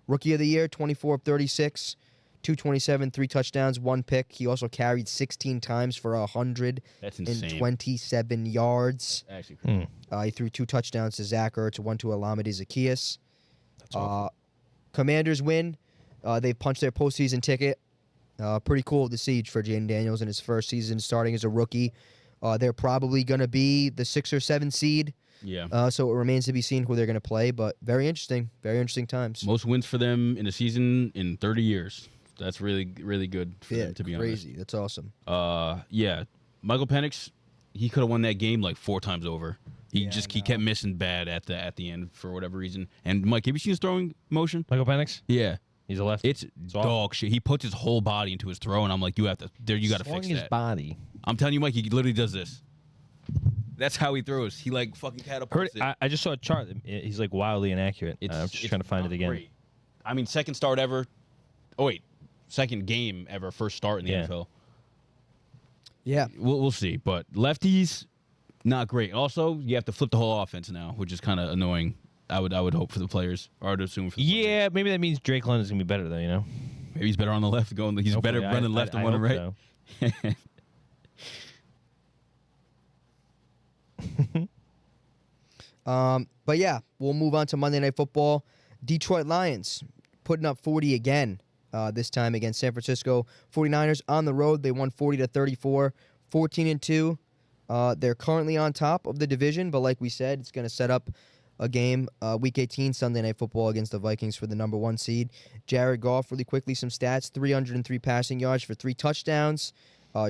Rookie of the Year, 24 of 36, 227, 3 touchdowns, 1 pick. He also carried 16 times for That's insane. 127 yards. Actually, Hmm. He threw 2 touchdowns to Zach Ertz, 1 to Alameda Zacchaeus. That's awful. Commanders win. They punched their postseason ticket. Pretty cool to see for Jaden Daniels in his first season starting as a rookie. They're probably going to be the 6 or 7 seed. yeah. So it remains to be seen who they're going to play, but very interesting times. Most wins for them in a season in 30 years. That's really, really good for them, to be crazy. That's awesome. honest. Yeah. Michael Penix, he could have won that game like 4 times over. He kept missing bad at the end for whatever reason. And Mike, have you seen his throwing motion? Michael Penix? Yeah. He's a lefty. It's awful. dog shit. He puts his whole body into his throw, and I'm like, you got to Swung fix his that. body. I'm telling you, Mike, he literally does this. That's how he throws. He like fucking catapults it. I just saw a chart. He's like wildly inaccurate. I'm just trying to find it again. Great. I mean, second start ever. Oh wait, second game ever. First start in the Yeah. NFL. Yeah. We'll see, but lefties not great. Also, you have to flip the whole offense now, which is kind of annoying. I would hope for the players, or I would assume for the players. Yeah, maybe that means Drake London's gonna be better though. You know, Maybe he's better on the left going. He's Hopefully, better running left than running right. So. But yeah, we'll move on to Monday Night Football. Detroit Lions putting up 40 again, this time against San Francisco 49ers on the road. They won 40-34, 14-2. They're currently on top of the division, but like we said, it's going to set up a game, Week 18, Sunday Night Football against the Vikings for the number 1 seed. Jared Goff, really quickly, some stats: 303 passing yards for 3 touchdowns.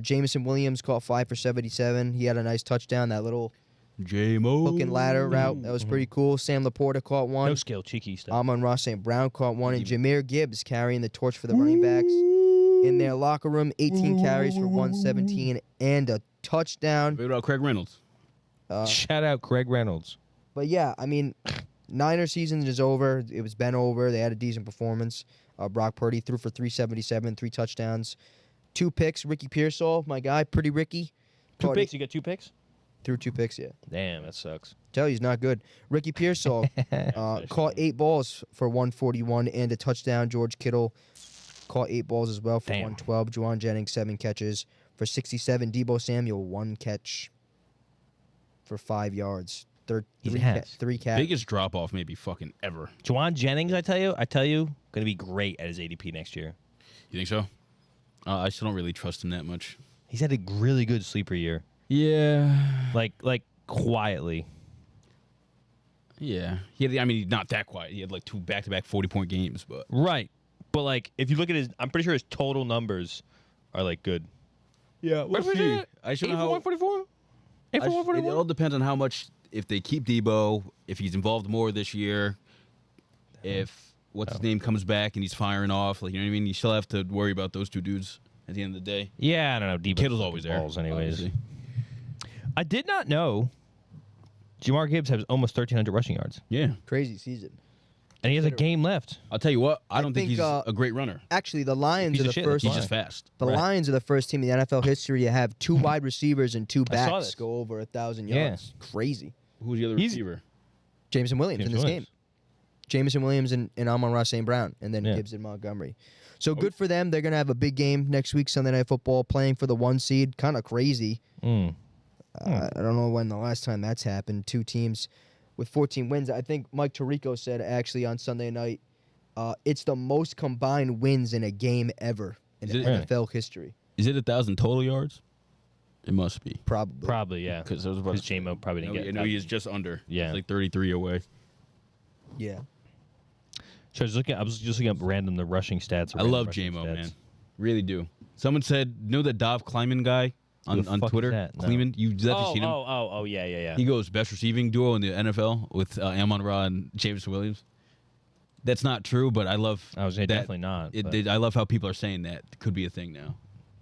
Jameson Williams caught 5 for 77. He had a nice touchdown, that little J-Mo. hook and ladder route. That was pretty cool. Sam Laporta caught 1. No skill, cheeky stuff. Amon-Ra St. Brown caught 1. And Jahmyr Gibbs carrying the torch for the running backs in their locker room. 18 carries for 117 and a touchdown. What about Craig Reynolds? Shout out Craig Reynolds. But yeah, I mean, Niner season is over. It was been over. They had a decent performance. Brock Purdy threw for 377, 3 touchdowns, 2 picks. Ricky Pearsall, my guy, pretty Ricky. 2 picks. You got 2 picks? Threw 2 picks, yeah. Damn, that sucks. Tell you, he's not good. Ricky Pearsall caught 8 balls for 141 and a touchdown. George Kittle caught 8 balls as well for 112. Juwan Jennings, 7 catches for 67. Deebo Samuel, 1 catch for 5 yards. 3 catches. Biggest drop off maybe fucking ever. Juwan Jennings, I tell you, going to be great at his ADP next year. You think so? I still don't really trust him that much. He's had a really good sleeper year. Yeah. Like quietly. Yeah. He had, I mean, not that quiet. He had like 2 back-to-back 40-point games, but Right. But like, if you look at his, I'm pretty sure his total numbers are like good. Yeah, we'll see. I should know how. 144. 8 for It 141. all depends on how much. If they keep Debo, if he's involved more this year, if what's his name comes back and he's firing off, like you know what I mean. You still have to worry about those two dudes at the end of the day. Yeah, I don't know. Debo's Kittle's always there, balls anyways. obviously. I did not know Jamar Gibbs has almost 1,300 rushing yards, Yeah, Crazy season. and he has a game left. I'll tell you what. I don't think think, he's a great runner. Actually, the Lions Piece are of the shit, first. He's Fine. just fast. The Right. Lions are the first team in the NFL history to have 2 wide receivers and 2 I saw backs this. go over 1,000 Yeah. yards. Crazy. Who's the other He's- receiver? Jameson Williams James in this Williams. game. Jameson Williams and Amon-Ra St. Brown, and then Yeah. Gibbs and Montgomery. So good for them. They're going to have a big game next week, Sunday Night Football, playing for the 1 seed. Kind of crazy. Mm. I don't know when the last time that's happened. 2 teams with 14 wins. I think Mike Tirico said actually on Sunday night, it's the most combined wins in a game ever in Is it- NFL history. Is it 1,000 total yards? It must be. Probably. Probably, yeah. Because I was about Because to J-Mo probably didn't get No, that. he is just under. Yeah. It's like 33 away. Yeah. So I was just looking up the rushing stats. I love J-Mo, man. Really do. Someone said, know the Dov Kleiman guy Who on the fuck is Twitter? that? No. Kleiman? You've definitely seen him. Yeah. He goes best receiving duo in the NFL with Amon-Ra and Jameson Williams. That's not true, but I love I was saying that. definitely not. but I love how people are saying that could be a thing now.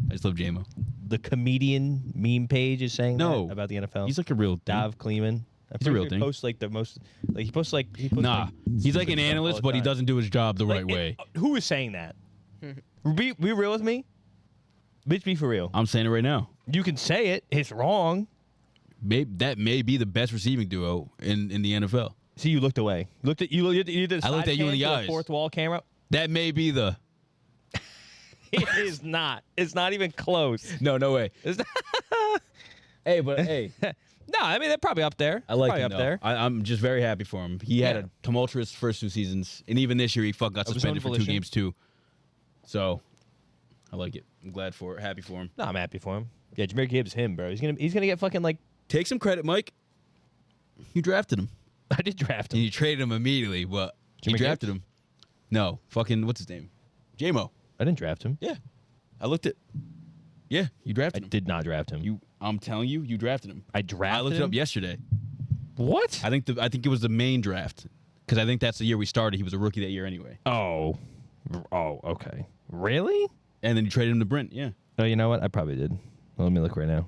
I just love J-Mo. the comedian meme page is saying No. that about the NFL. He's like a real Dov Kleeman. He's a real thing. He posts like the most. Like he posts like. Nah, he's like an stupid stuff all analyst, the but he time. doesn't do his job the right way. Who is saying that? be real with me. Bitch, be for real. I'm saying it right now. You can say it. It's wrong. That may be the best receiving duo in the NFL. See, you looked away. You did a I looked side at you in pan the to a eyes. fourth wall camera. That may be the. It is not. It's not even close. No way. It's not- Hey, but hey, no, I mean they're probably up there. I like probably him up though. there. I'm just very happy for him. He had Yeah. a tumultuous first 2 seasons, and even this year he got Of his own suspended for 2 volition. games too. So, I like it. I'm happy for him. No, I'm happy for him. Yeah, Jameer Gibbs, him, bro. He's gonna get fucking like. Take some credit, Mike. You drafted him, I did draft and him. you traded him immediately, but you Jameer drafted Gibbs? him. No, fucking what's his name? J-Mo. I didn't draft him. Yeah, I looked at. Yeah, you I drafted him. did not draft him. I'm telling you, you drafted him. I drafted I looked him. it up yesterday. What? I think it was the main draft because I think that's the year we started. He was a rookie that year anyway, Oh, okay. Really? and then you traded him to Brent. Yeah, Oh, you know what? I probably did. Well, let me look right now.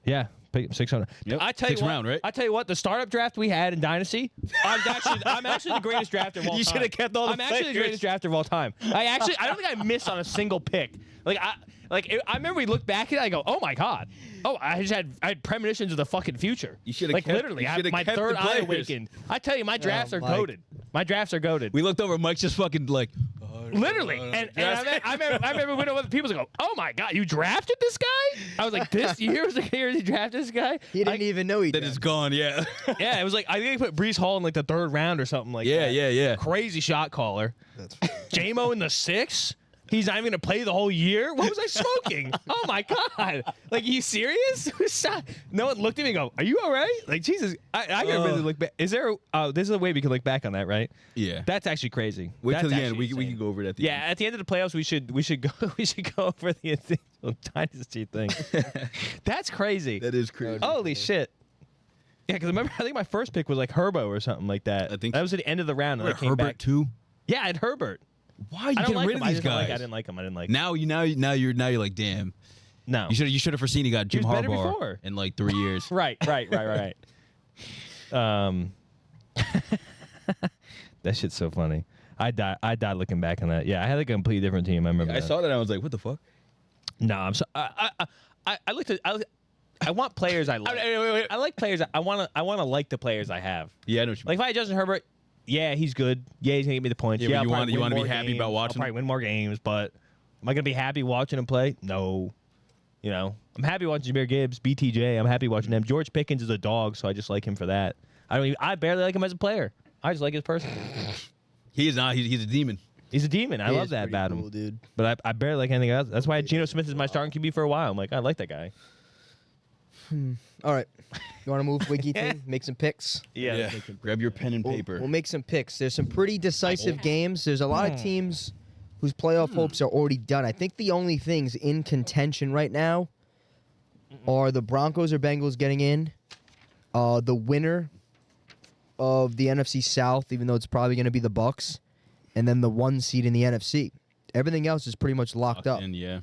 Yeah, pick up 600. Yep. I tell you Sixth what, round, right? I tell you what, the startup draft we had in Dynasty, I'm actually the greatest drafter of all time. You should have kept all the I'm actually the players. greatest drafter of all time. I don't think I missed on a single pick. I remember we looked back at it. I go, oh my god. Oh, I had premonitions of the fucking future. You shoulda like kept- literally. you shoulda My kept third the eye players. awakened. I tell you, my drafts are Mike. goated. My drafts are goated. we looked over. Mike's just fucking like. Literally, and I remember when other people go, "Oh my god, you drafted this guy?" I was like, "This year was the year you drafted this guy." He didn't even know he That did. is gone. Yeah. Yeah, it was like I think they put Brees Hall in like the 3rd round or something like that. Yeah. Crazy shot caller. That's J-Mo in the 6th. He's not even gonna play the whole year. What was I smoking? Oh my god! Like, you serious? No one looked at me and go, "Are you all right?" Like, Jesus, I gotta really look back. Is there? This is a way we can look back on that, right? Yeah. That's actually crazy. Wait That's till the end. actually We insane. can go over it at the Yeah, end. at the end of the playoffs, we should go over the individual dynasty thing. That's crazy. That is crazy. Holy shit! Yeah, because remember, I think my first pick was like Herbo or something like that. I think that was at the end of the round, and I came Herbert back. too. Yeah, I had Herbert. Why are you I don't getting like rid him. of I these just don't like. guys? I didn't like him. I didn't like. Now you're like, damn. No. You should have foreseen he got Jim was better Harbaugh before. in like 3 years. Right. That shit's so funny. I died looking back on that. Yeah, I had like a completely different team. I remember. I that. saw that and I was like, what the fuck? No, I'm so. I looked at. I want players I like. Wait. I like players. I want to like the players I have. Yeah, I know what you Like if I had Justin Herbert, yeah, he's good. Yeah, he's gonna give me the points. Yeah, but I'll you probably wanna win be more happy about games. watching I'll probably win more games, but am I gonna be happy watching him play? No. You know, I'm happy watching Jameer Gibbs, BTJ. I'm happy watching them. George Pickens is a dog, so I just like him for that. I barely like him as a player. I just like his person. He is not. He's a demon. He's a demon. I He love is that pretty about cool, him. dude. But I barely like anything else. That's why Geno Smith is my starting QB for a while. I'm like, I like that guy. All right. You want to move Wiki team? Make some picks? Yeah. Grab your pen and We'll, paper. we'll make some picks. There's some pretty decisive games. There's a lot of teams whose playoff hopes are already done. I think the only things in contention right now are the Broncos or Bengals getting in, the winner of the NFC South, even though it's probably going to be the Bucs, and then the 1 seed in the NFC. Everything else is pretty much locked up. And yeah.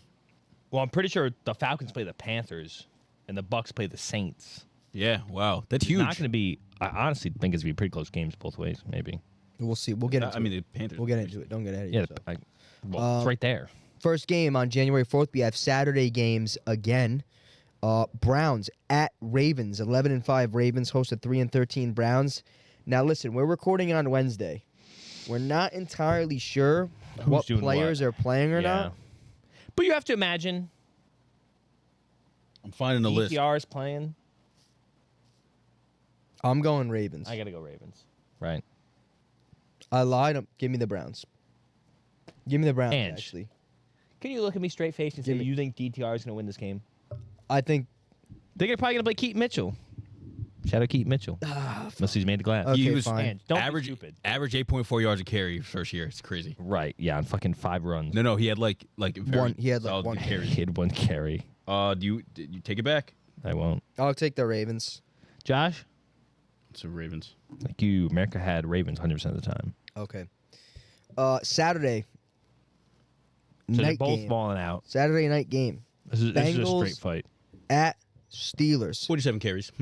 Well, I'm pretty sure the Falcons play the Panthers and the Bucs play the Saints. Yeah, wow. That's It's huge. not going to be. I honestly think it's going to be pretty close games both ways, maybe. We'll see. We'll get into I mean, it. the Panthers. We'll get into it. Don't get ahead of Yeah, yourself. it's right there. First game on January 4th. We have Saturday games again. Browns at Ravens. 11-5 Ravens host a 3-13 Browns. Now listen, we're recording on Wednesday. We're not entirely sure what doing players what. are playing or not. But you have to imagine I'm finding the list. DTR is playing. I'm going Ravens. I got to go Ravens. Right. I lied. Give me the Browns. Give me the Browns, Ange. actually. Can you look at me straight face and say Give me- you think DTR is going to win this game? I think... They're probably going to play Keaton Mitchell. Shout out Keaton Mitchell. Unless he's made the glass. Okay, He was fine. Ange, don't average be stupid. 8.4 yards a carry first year. It's crazy. Right. Yeah, on fucking 5 runs. No, he had like very He had, like, solid one carry. He had 1 carry. Do you take it back? I won't. I'll take the Ravens. Josh? It's the Ravens. Like you, America had Ravens 100% of the time. Okay. Saturday So they're night both game. balling out. Saturday night game. This is a Bengals. straight fight. At Steelers. 47 carries.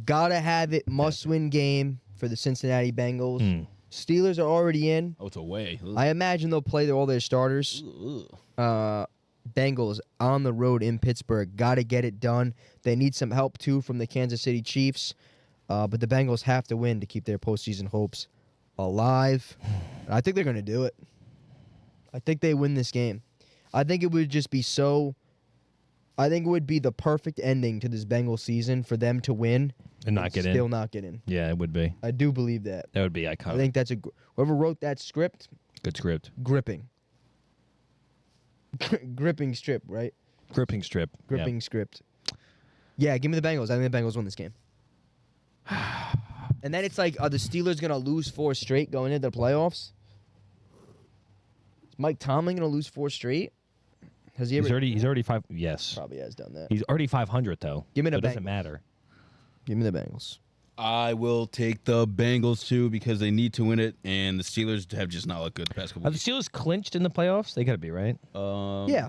Gotta have it. Must-win game for the Cincinnati Bengals. Steelers are already in. Oh, it's away. Ugh. I imagine they'll play all their starters. Bengals on the road in Pittsburgh. Gotta get it done. They need some help, too, from the Kansas City Chiefs. But the Bengals have to win to keep their postseason hopes alive. And I think they're going to do it. I think they win this game. I think it would just be so... I think it would be the perfect ending to this Bengals season for them to win And not get still in. not get in. Yeah, it would be. I do believe that. That would be iconic. I think that's whoever wrote that script, Good script. gripping. Gripping strip, right? Gripping strip. Gripping script. Yeah, give me the Bengals. I think the Bengals win this game. And then it's like, are the Steelers going to lose 4 straight going into the playoffs? Is Mike Tomlin going to lose 4 straight? Has he Yeah. ever? He's already 5. Yes. Probably has done that. He's already 500 though. Give me the so it doesn't Bengals. matter. Give me the Bengals. I will take the Bengals too because they need to win it, and the Steelers have just not looked good the past couple Are the weeks. Steelers clinched in the playoffs? They got to be, right? Yeah.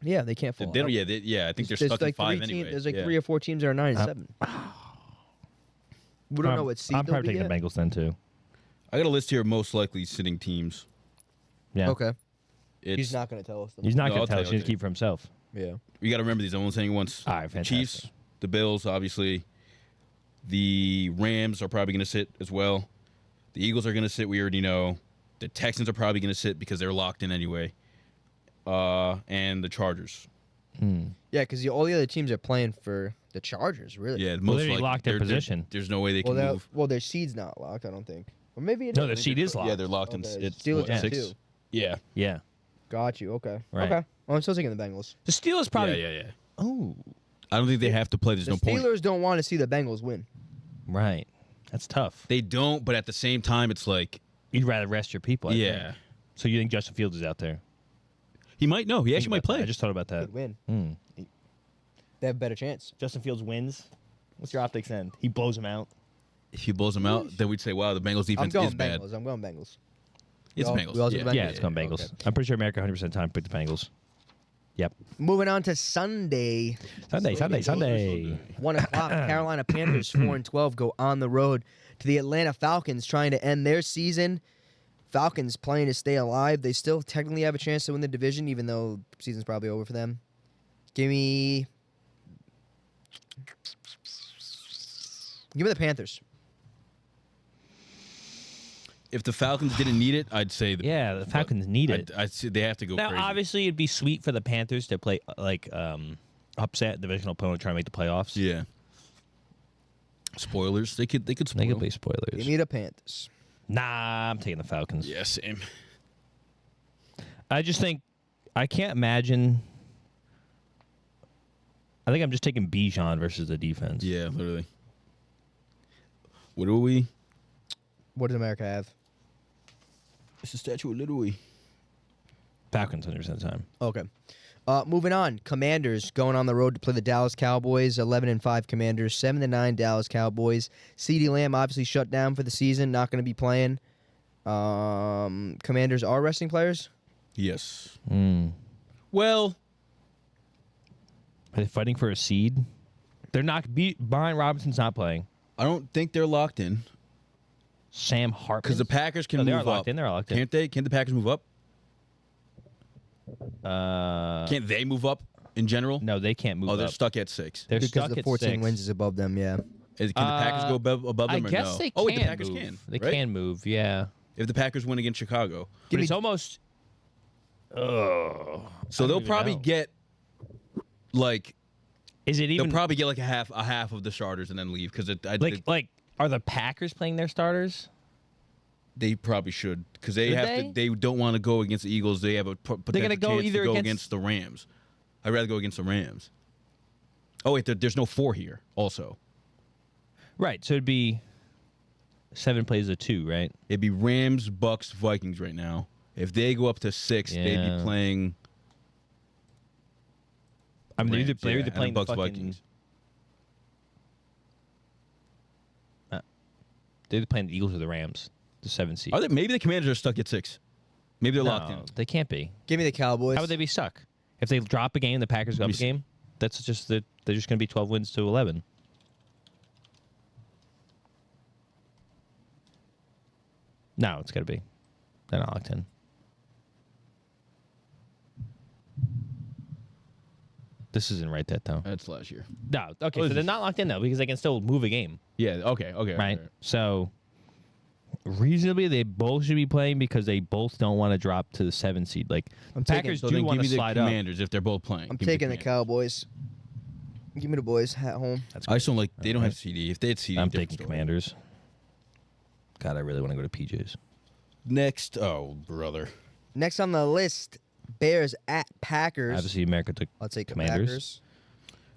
Yeah, they can't fall They don't, out. yeah, I think they're There's stuck like in 5 3 anyway. There's like yeah. 3 or 4 teams that are 9-7. We don't know what seed I'm they'll probably be taking the yet. Bengals then too. I got a list here of most likely sitting teams. Yeah. Okay. It's, He's not going to tell us. He's not No, going I'll to tell us. tell you, He's going to keep for himself. Yeah. You got to remember these. I won't say it once. All right, The fantastic. Chiefs, the Bills, obviously. The Rams are probably going to sit as well. The Eagles are going to sit. We already know. The Texans are probably going to sit because they're locked in anyway. And the Chargers. Yeah, because all the other teams are playing for the Chargers, really. Yeah, Well, most they already likely. locked their They're- position. There's no way they Well, can move. their seed's not locked, I don't think. Or maybe it No, is. the seed is locked. Yeah, they're locked in. Okay. It's Steelers what, are 6? too. Yeah. Yeah. Got you. Okay. Right. Okay. Well, I'm still taking the Bengals. The Steelers probably. Yeah. Oh. I don't think they have to play. There's The no point. Steelers don't want to see the Bengals win. Right. That's tough. They don't, but at the same time, it's like, You'd rather rest your people. I yeah. think. So you think Justin Fields is out there? He might. No, he actually might play. I just thought about that. Could win. Hmm. They have a better chance. Justin Fields wins. What's your optics end? He blows him out. If he blows them out, then we'd say, wow, the Bengals I'm defense going is bad. Bengals. I'm going Bengals. It's We all- Bengals. we all yeah. took the Yeah, Bengals? it's going Bengals. Okay. I'm pretty sure America 100% of the time picked the Bengals. Yep. Moving on to Sunday. Sunday. 1 o'clock. Carolina Panthers 4-12 go on the road to the Atlanta Falcons trying to end their season. Falcons playing to stay alive. They still technically have a chance to win the division, even though the season's probably over for them. Give me the Panthers. If the Falcons didn't need it, I'd say the Yeah, the Falcons need it. I'd say they have to go Now, crazy. obviously, it'd be sweet for the Panthers to play upset divisional opponent trying to make the playoffs. Yeah. Spoilers. They could spoil. They could be Give spoilers. me the Panthers. Nah, I'm taking the Falcons. Yeah, same. I just think I can't imagine I think I'm just taking Bijan versus the defense. Yeah, literally. What do we? What does America have? It's a statue of Little Wee. Falcons 100% of the time. Okay. Moving on. Commanders going on the road to play the Dallas Cowboys. 11-5 Commanders. 7-9 Dallas Cowboys. CeeDee Lamb obviously shut down for the season. Not going to be playing. Commanders are resting players. Yes. Mm. Well, Are they fighting for a seed? They're not. Brian Robinson's not playing. I don't think they're locked in Sam Hartman. because the Packers can No, they move are locked up. in. They're locked in. Can't they? Can't the Packers move up? Can't they move up in general? No, they can't move Oh, they're up. stuck at 6. They're because stuck the at 14 6. wins is above them, yeah. Can the Packers go above them I or guess no? they can. Oh, wait, the Packers move. can. They right? can move. Yeah, If the Packers win against Chicago. but it's almost. Oh, So they'll probably get like Is it even they'll probably get like a half of the starters and then leave because like are the Packers playing their starters? they probably should because they Should have they? to. They don't want to go against the Eagles. They have a potential gonna go chance either to go against- against the Rams. I'd rather go against the Rams. Oh wait, there's no 4 here. Also, Right. So it'd be 7 plays of 2, right? it'd be Rams, Bucks, Vikings right now. If they go up to 6, they'd Yeah. be playing. I mean, Rams, they're yeah, either and playing the the Bucks, fucking. Vikings. They're either playing the Eagles or the Rams, the 7 seed. Are they? Maybe the Commanders are stuck at 6. Maybe they're locked in. No, they can't be. Give me the Cowboys. How would they be stuck? If they drop a game, the Packers go up a see. game. That's just they're just going to be 12 wins to 11. No, it's got to be. They're not locked in. This isn't right, that though. That's last year. No, okay, What so is they're this? not locked in though because they can still move a game, Yeah. Okay. right? So reasonably, they both should be playing because they both don't want to drop to the 7 seed. Like I'm taking- Packers So do then want give to me the slide up. Commanders if they're both playing. I'm Give me taking the Commanders. Cowboys. Give me the boys at home. That's I just don't like. They don't Alright. have CD. If they had CD, I'm different taking story. Commanders. God, I really want to go to PJ's. Next, oh brother, Next on the list, Bears at Packers. Obviously, America took I'll take the Commanders. Packers.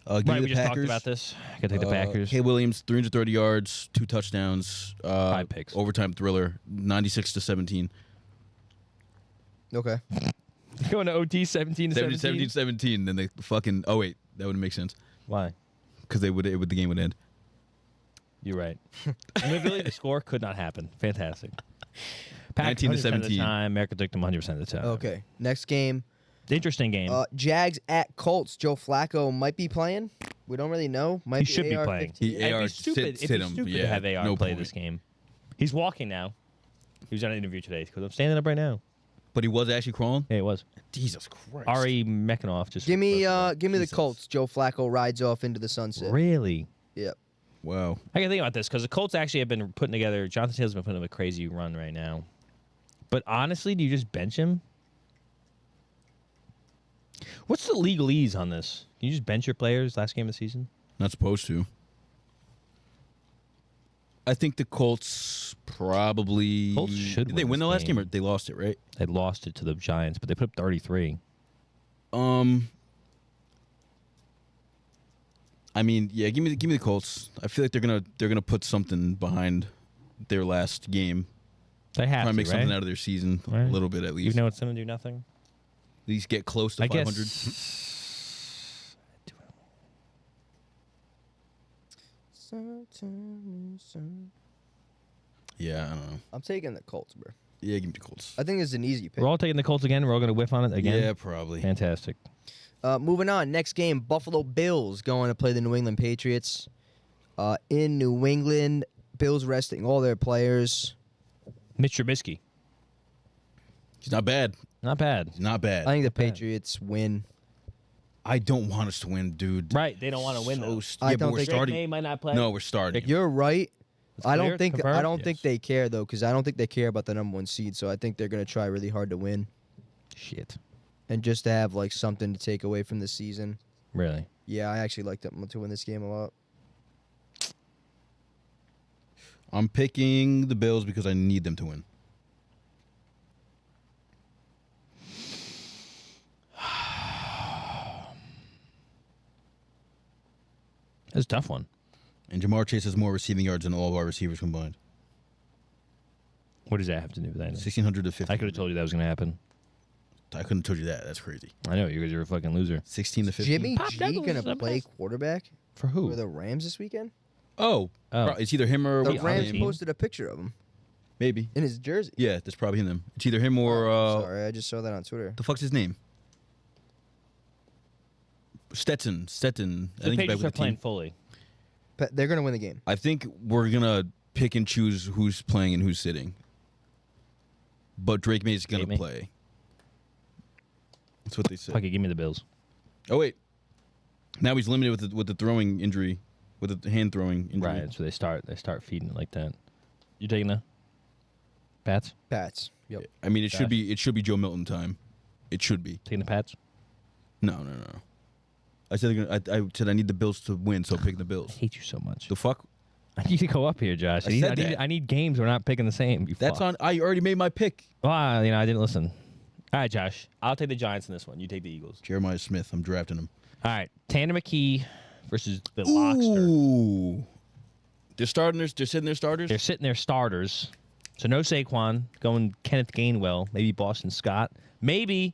give Right, me we the just Packers. talked about this. I gotta take the Packers. Caleb Williams, 330 yards, 2 touchdowns, 5 picks. overtime thriller, 96-17. Okay. Going to OT 17 to 17. 17. Then they fucking. Oh wait, that would make sense Why? because the game would end. You're right. Literally, the score could not happen. Fantastic. Packers 19 to 100% of the 17. time. America took them 100% of the time. Okay. Next game, Interesting game. Jags at Colts. Joe Flacco might be playing. We don't really know. Might He should be AR playing. 15. It'd AR be stupid. sit It'd be him. stupid to Yeah, have AR no play point. this game. He's walking now. He was on an interview today because I'm standing up right now. But he was actually crawling. Yeah, it was. Jesus Christ. Ari Mekanoff just. Give me the Jesus. Colts. Joe Flacco rides off into the sunset. Really? Yep. Wow. I can think about this because the Colts actually have been putting together. Jonathan Taylor's been putting up a crazy run right now. But honestly, do you just bench him? What's the legalese on this? Can you just bench your players last game of the season? Not supposed to. I think the Colts probably. Colts should Did they win win this the last game game. or they lost it, right? They lost it to the Giants, but they put up 33. I mean, yeah, give me the Colts. I feel like they're gonna put something behind their last game. They have Try to, and make right? something out of their season a Right. little bit at least. Even though it's going to do nothing? At least get close to I 500. guess. Yeah, I don't know. I'm taking the Colts, bro. Yeah, give me the Colts. I think it's an easy pick. We're all taking the Colts again. We're all going to whiff on it again. Yeah, probably. Fantastic. Moving on. Next game, Buffalo Bills going to play the New England Patriots. In New England, Bills resting all their players. Mitch Trubisky. He's not bad. Not bad. He's not bad. I think the Patriots win. I don't want us to win, dude. Right. They don't want to win, So though. I yeah, don't but we're think- Drake starting. May might not play. No, we're starting. You're right. It's I clear? don't think Confirmed? I don't think Yes. they care though, because I don't think they care about the number 1 seed. So I think they're gonna try really hard to win, Shit. and just to have like something to take away from the season. Really? Yeah, I actually like them to win this game a lot. I'm picking the Bills because I need them to win. That's a tough one. And Jamar Chase has more receiving yards than all of our receivers combined. What does that have to do with that? 1,600 to 50. I could have told you that was going to happen. I couldn't have told you that. That's crazy. I know, you guys are a fucking loser. 16 to 50. Jimmy Pop G Douglas gonna is the play best. quarterback For who? for the Rams this weekend? Oh. It's either him or The the Rams team? posted a picture of him maybe. in his jersey. Yeah, that's probably him. It's either him or Sorry, I just saw that on Twitter. the fuck's his name? Stetson. I The think he's back Patriots with are the playing team. fully. They're gonna win the game. I think we're gonna pick and choose who's playing and who's sitting. But Drake May's gonna Drake May? play. That's what they said. Fuck it, give me the Bills. Oh wait, now he's limited with the throwing injury, with the hand throwing injury. Right, so they start feeding it like that. You taking the Pats? Pats. Yep. I mean, it should Gosh. be Joe Milton time. It should be. Taking the Pats? No. I said I need the Bills to win, so pick the I Bills. hate you so much. The fuck? I need to go up here, Josh. I need games. We're not picking the same. You That's fuck. on. I already made my pick. Well, I didn't listen. All right, Josh. I'll take the Giants in this one. You take the Eagles. Jeremiah Smith. I'm drafting him. All right. Tanner McKee versus the Lockster. Ooh. They're sitting their starters. They're sitting there starters. So no Saquon. Going Kenneth Gainwell. Maybe Boston Scott. Maybe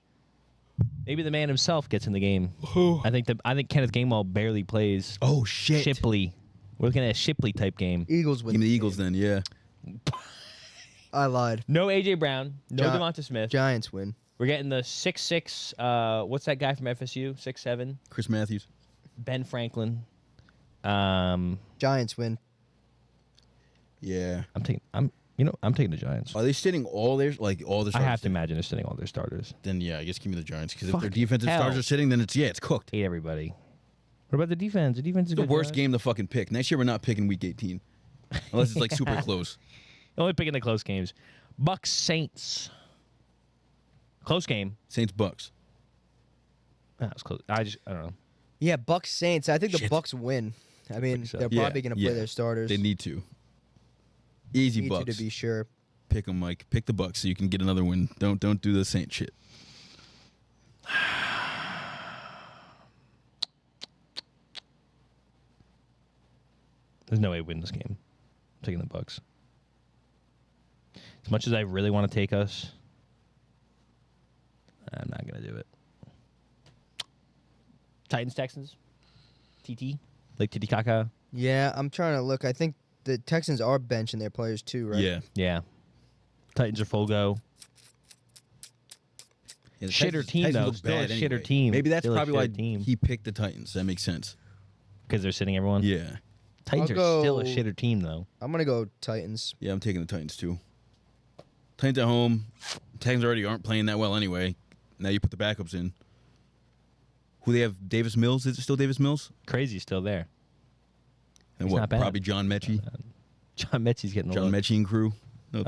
the man himself gets in the game. I think Kenneth Gainwell barely plays. Oh shit. Shipley. We're looking at a Shipley type game. Eagles win. Give me the Eagles then. Yeah. I lied. No AJ Brown. No Gi- Devonta Smith. Giants win. We're getting the 6'6". What's that guy from FSU? 6'7". Chris Matthews. Ben Franklin. Giants win. Yeah. I'm taking the Giants. Are they sitting all their I starters? have to imagine they're sitting all their starters. Then yeah, I guess give me the Giants because if Fuck their defensive hell. starters are sitting, then it's cooked. Hate everybody. What about the defense? The defense is It's the good, worst Josh. game to fucking pick. Next year we're not picking Week 18, unless it's like super close. Only picking the close games. Bucks Saints. Close game. Saints Bucks. That was close. I don't know. Yeah, Bucks Saints. I think the Shit. Bucks win. I mean, so. they're Yeah, probably gonna play yeah. their starters. They need to. Easy Need Bucks. to be sure. Pick them, Mike. Pick the Bucks so you can get another win. Don't do the Saint shit. There's no way we win this game. I'm taking the Bucks. As much as I really want to take us, I'm not gonna do it. Titans Texans. TT. Like Titicaca. Yeah, I'm trying to look. I think the Texans are benching their players too, right? Yeah. Yeah. Titans are full go. Yeah, the Shitter team, Texans though. look Still a bad shitter anyway. team. Maybe that's Still a probably why shitter team. he picked the Titans. That makes sense. Because they're sitting everyone. Yeah. Titans I'll are still a go- shitter team, though. I'm gonna go Titans. Yeah, I'm taking the Titans too. Titans at home. Titans already aren't playing that well anyway. Now you put the backups in. Who they have? Davis Mills? Is it still Davis Mills? Crazy's still there. And He's what? not bad. Probably John Mechie. John Mechie's getting a John look. Mechie and crew. No,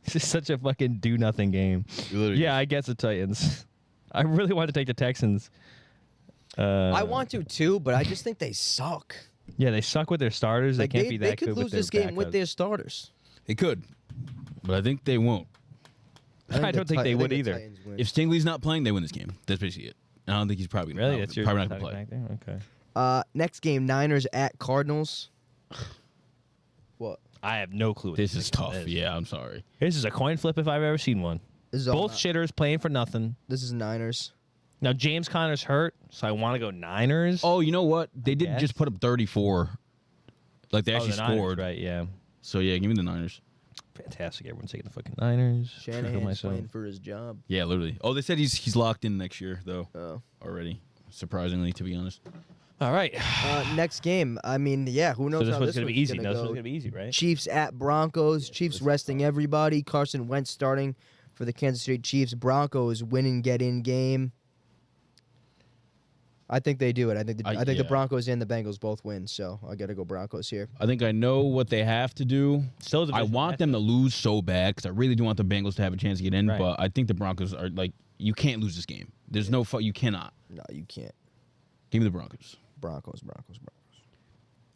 This is such a fucking do-nothing game. literally- Yeah, I guess the Titans. I really want to take the Texans. I want to too, but I just think they suck. Yeah, they suck with their starters. Like, they can't be that they could good lose with their this game with backups. their starters. They could, but I think they won't. I don't think they would either. If Stingley's not playing, they win this game. That's basically it. I don't think he's probably gonna Really? That's your probably not gonna deciding play. factor? Okay. Next game, Niners at Cardinals. What? I have no clue. What This to is think of tough. this. Yeah, I'm sorry. This is a coin flip if I've ever seen one. This is all Both shitters playing for nothing. This is Niners. Now James Conner's hurt, so I want to go Niners. Oh, you know what? They did guess. just put up 34. Like they Oh, actually the Niners, scored. right? Yeah. So yeah, give me the Niners. Fantastic. Everyone's taking the fucking Niners. Kill Shanahan's myself. playing for his job. Yeah, literally. Oh, they said he's locked in next year though. Oh. Already, surprisingly, to be honest. All right. Next game. I mean, yeah, who knows So this how one's this gonna be one's easy. gonna No, this go. one's gonna be easy, right? Chiefs at Broncos. Chiefs resting everybody. Carson Wentz starting for the Kansas City Chiefs. Broncos win and get in game. I think they do it. I think the yeah. Broncos and the Bengals both win. So I got to go Broncos here. I think I know what they have to do. Still, I want them to lose so bad because I really do want the Bengals to have a chance to get in. Right. But I think the Broncos are like, you can't lose this game. There's no you cannot. No, you can't. Give me the Broncos. Broncos.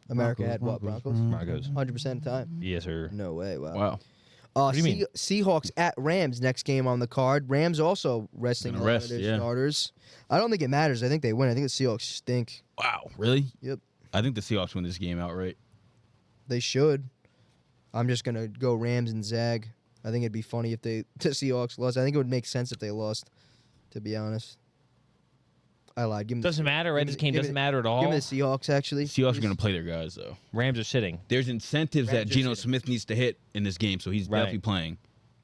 America had what? Broncos? Broncos. 100% of the time. Yes, sir. No way. Wow. do you mean? Seahawks at Rams next game on the card. Rams also resting a lot of their starters. I don't think it matters. I think they win. I think the Seahawks stink. Wow, really? Yep. I think the Seahawks win this game outright. They should. I'm just gonna go Rams and Zag. I think it'd be funny if the Seahawks lost. I think it would make sense if they lost, to be honest. I lied. Doesn't matter, right? This game doesn't matter at all. Give me the Seahawks, actually. Seahawks are going to play their guys, though. Rams are sitting. There's incentives that Geno Smith needs to hit in this game, so he's definitely playing.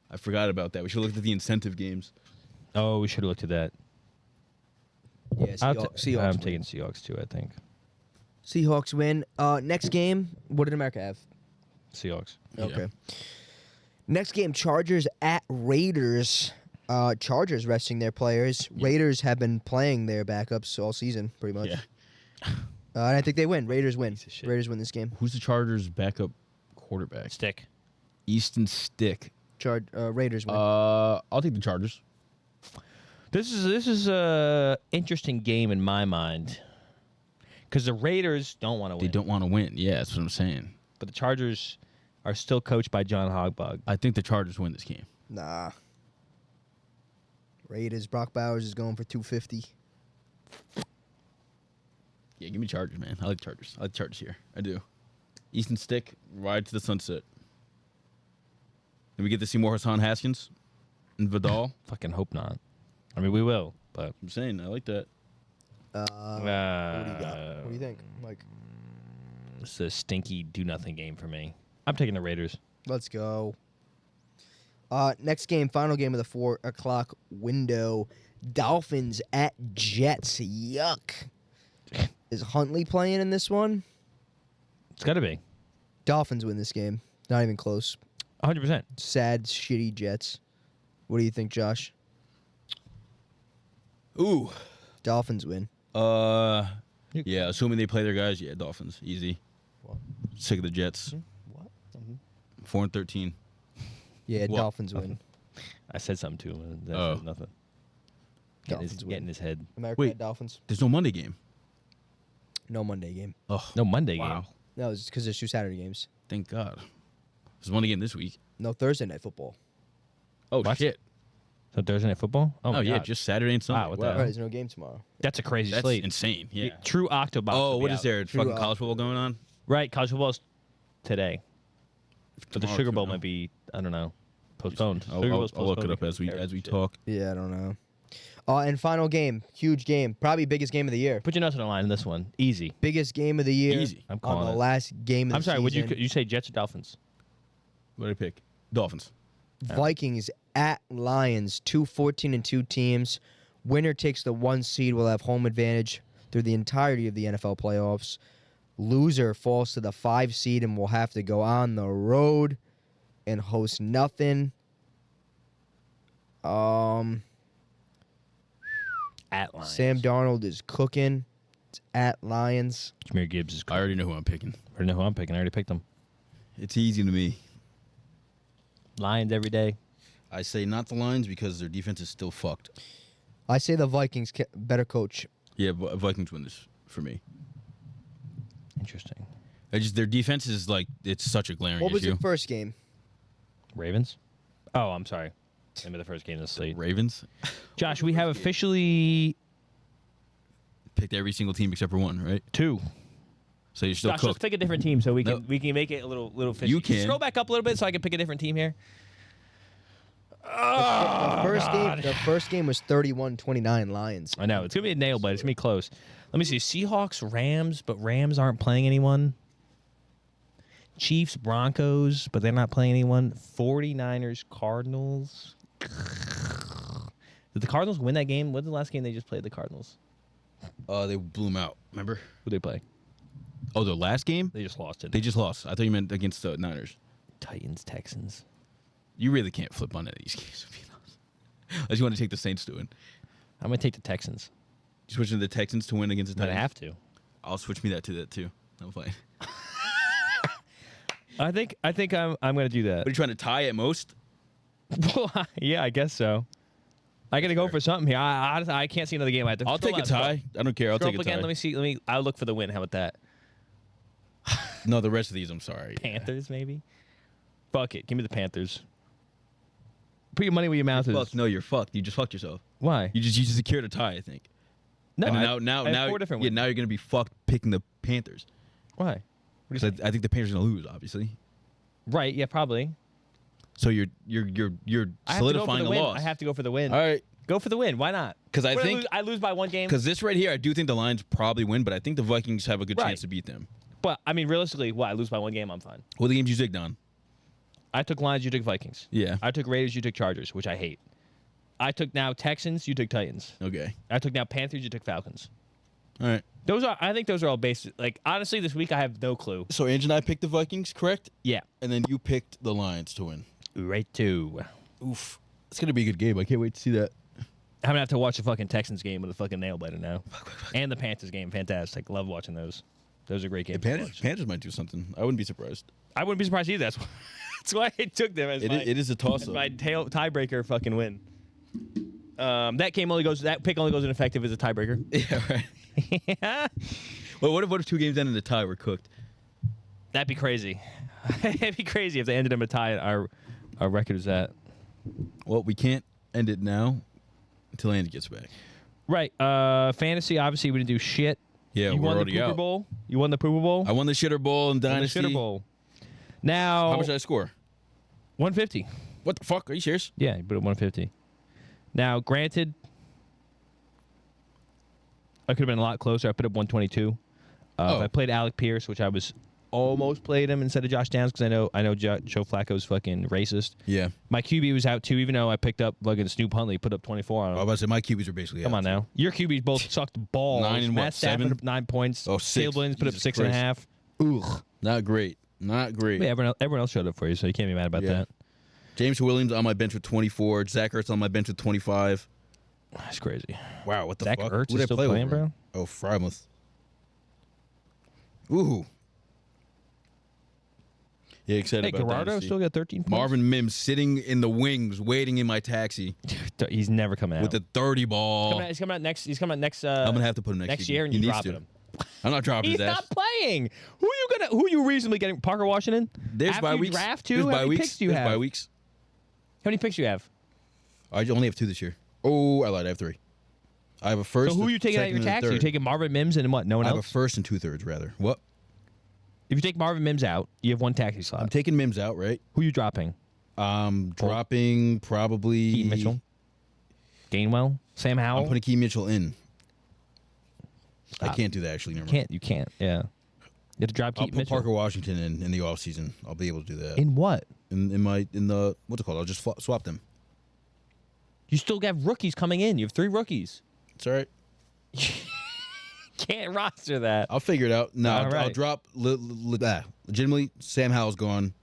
I forgot about that. We should look at the incentive games. Oh, we should have looked at that. Yeah, Seahawks. I'm taking Seahawks, too, I think. Seahawks win. Next game, what did America have? Seahawks. Okay. Yeah. Next game, Chargers at Raiders. Chargers resting their players. Yeah. Raiders have been playing their backups all season, pretty much. Yeah. And I think they win. Raiders win. Raiders win this game. Who's the Chargers' backup quarterback? Stick. Easton Stick. Raiders win. I'll take the Chargers. This is a interesting game in my mind because the Raiders don't want to win. They don't want to win. Yeah, that's what I'm saying. But the Chargers are still coached by John Hogbog. I think the Chargers win this game. Nah. Raiders. Brock Bowers is going for 250. Yeah, give me Chargers, man. I like Chargers. I like Chargers here. I do. Easton Stick, ride to the sunset. And we get to see more Hassan Haskins and Vidal. Fucking hope not. I mean, we will, but I'm saying I like that. What do you got? What do you think, Mike? It's a stinky do-nothing game for me. I'm taking the Raiders. Let's go. Next game, final game of the 4 o'clock window. Dolphins at Jets. Yuck. Is Huntley playing in this one? It's got to be. Dolphins win this game. Not even close. 100%. Sad, shitty Jets. What do you think, Josh? Ooh. Dolphins win. Yeah, assuming they play their guys, yeah, Dolphins. Easy. What? Sick of the Jets. What? 4-13. Yeah, What? Dolphins win. I said something to him. And that said nothing. Dolphins Get in his head. America Wait. had Dolphins. There's no Monday game. No Monday game. Oh, No Monday wow. game. No, it's because there's 2 Saturday games. Thank God. There's Monday game this week. No Thursday night football. Oh, What? shit. So Thursday Night Football? Oh, my yeah, God. just Saturday and Sunday. Wow, what the All hell? right, there's no game tomorrow. That's a crazy That's slate. insane. Yeah. True Octobox. Oh, will be what is out. there? True Fucking college football going on? Right, college football's today. But the Tomorrow, Sugar Bowl too, might be, I don't know, postponed. I'll Sugar Bowl's look it postponed up as because we of talk. Yeah, I don't know. And final game, huge game, probably biggest game of the year. Put your nuts on the line in this one. Easy. Biggest game of the year. Easy. I'm On calling the it. last game of I'm the sorry, would season. you say Jets or Dolphins? What did I pick? Dolphins. Vikings at Lions, 2 14-2 teams. Winner takes the 1 seed, will have home advantage through the entirety of the NFL playoffs. Loser falls to the 5 seed and will have to go on the road and host nothing. At Lions. Sam Darnold is cooking. It's at Lions. Jameer Gibbs is I already know who I'm picking. I already know who I'm picking. I already picked them. It's easy to me. Lions every day. I say not the Lions because their defense is still fucked. I say the Vikings better coach. Yeah, Vikings win this for me. Interesting. Their defense is like it's such a glaring What was issue. your first game? Ravens? Oh, I'm sorry. Name of the first game of the slate. Ravens Josh, we have officially picked every single team except for one, right? 2. So you're still Josh, let's cooked. pick a different team so we can No. we can make it a little fishy. You can. Scroll back up a little bit so I can pick a different team here. The first game was 31-29 Lions. I know. It's going to be a nail bite. It's going to be close. Let me see. Seahawks, Rams, but Rams aren't playing anyone. Chiefs, Broncos, but they're not playing anyone. 49ers, Cardinals. Did the Cardinals win that game? What's the last game they just played, the Cardinals? They blew them out. Remember? Who they play? Oh, their last game? They just lost it. They just lost. I thought you meant against the Niners. Titans, Texans. You really can't flip on any of these games. To be honest. Unless you want to take the Saints to win. I'm going to take the Texans. You switching to the Texans to win against the But I Titans? have to. I'll switch me that to that too. I'm playing. I think I'm going to do that. What are you trying to tie at most? Well, yeah, I guess so. I got to go for something here. I can't see another game. I have to I'll take a tie. I don't care. I'll Scroll take up a tie. again. Let me see. I'll look for the win. How about that? No, the rest of these, I'm sorry. Panthers, maybe? Fuck it. Give me the Panthers. Put your money where your mouth is. Fuck, no, you're fucked. You just fucked yourself. Why? You just secured a tie, I think. No, And I have 4 different yeah, ones. now you're gonna be fucked picking the Panthers. Why? Because I think the Panthers are gonna lose, obviously. Right? Yeah, probably. So you're solidifying a loss. I have to go for the win. All right. Go for the win. Why not? Because I lose by 1 game. Because this right here, I do think the Lions probably win, but I think the Vikings have a good Right. chance to beat them. But I mean, realistically, I lose by 1 game. I'm fine. What are the games you zigged on? I took Lions. You took Vikings. Yeah. I took Raiders. You took Chargers, which I hate. I took now Texans. You took Titans. Okay. I took now Panthers. You took Falcons. All right. I think those are all basic. Like honestly, this week I have no clue. So Ange and I picked the Vikings, correct? Yeah. And then you picked the Lions to win. Right too. Oof. It's gonna be a good game. I can't wait to see that. I'm gonna have to watch the fucking Texans game with a fucking nail biter now, and the Panthers game. Fantastic. Love watching those. Those are great games. The Panthers might do something. I wouldn't be surprised. I wouldn't be surprised either. That's why I took them as It is a toss-up. my tiebreaker fucking win. That pick only goes ineffective as a tiebreaker. Yeah, right. Well, what if 2 games ended in a tie were cooked? That'd be crazy. It'd be crazy if they ended in a tie. Our record is that. Well, we can't end it now until Andy gets back. Right. Fantasy. Obviously, we didn't do shit. Yeah, You we're won the already Pooper out. Bowl. You won the Pooper Bowl. I won the Shitter Bowl in Won the Dynasty. Shitter Bowl. Now, How much did I score? 150. What the fuck? Are you serious? Yeah, you put it 150. Now, granted, I could have been a lot closer. I put up 122. If I played Alec Pierce, which I was almost played him instead of Josh Downs because I know Joe Flacco's fucking racist. Yeah. My QB was out too, even though I picked up fucking Snoop Huntley, put up 24 on I was him. about to say my QBs are basically Come out, on too. now, your QBs both sucked balls. 9 and what, Matt Stafford 7? up 9 points. Oh, 6. Sablins put up Jesus 6.5. Ugh. Not great. Not great. Yeah, everyone else showed up for you, so you can't be mad about Yeah. that. James Williams on my bench with 24. Zach Ertz on my bench with 25. That's crazy. Wow, what the Zach fuck? Ertz Who is did I still play playing, over? bro? Oh, Frymouth. Ooh. Yeah, excited Hey, about Gerardo Dynasty. still got 13 points. Marvin Mims sitting in the wings, waiting in my taxi He's never coming out. with the 30 ball. He's coming out next. He's coming out next. I'm gonna have to put him next year, and He you're needs dropping to. him. I'm not dropping He's his ass. not playing. Who are you reasonably getting? Parker Washington. There's After bye you weeks. Draft too. There's How bye many weeks. picks do you There's have? bye weeks. How many picks do you have? I only have 2 this year. Oh, I lied. I have 3. I have a first. So who are a you taking out of your second, and a tax? Are you third. taking Marvin Mims and what? No one I have a else. first and 2/3 rather. What? If you take Marvin Mims out, you have 1 taxi slot. I'm taking Mims out, right? Who are you dropping? Dropping probably Keaton Mitchell, Gainwell, Sam Howell. I'm putting Key Mitchell in. I Stop. can't do that actually. Never mind. You can't. Yeah. You have to drop I'll Keaton put Mitchell. Parker Washington in the offseason. I'll be able to do that. In what? In the what's it called? I'll just swap them. You still have rookies coming in. You have 3 rookies. It's all right. Can't roster that. I'll figure it out. No, All I'll right. drop legitimately. Sam Howell's gone.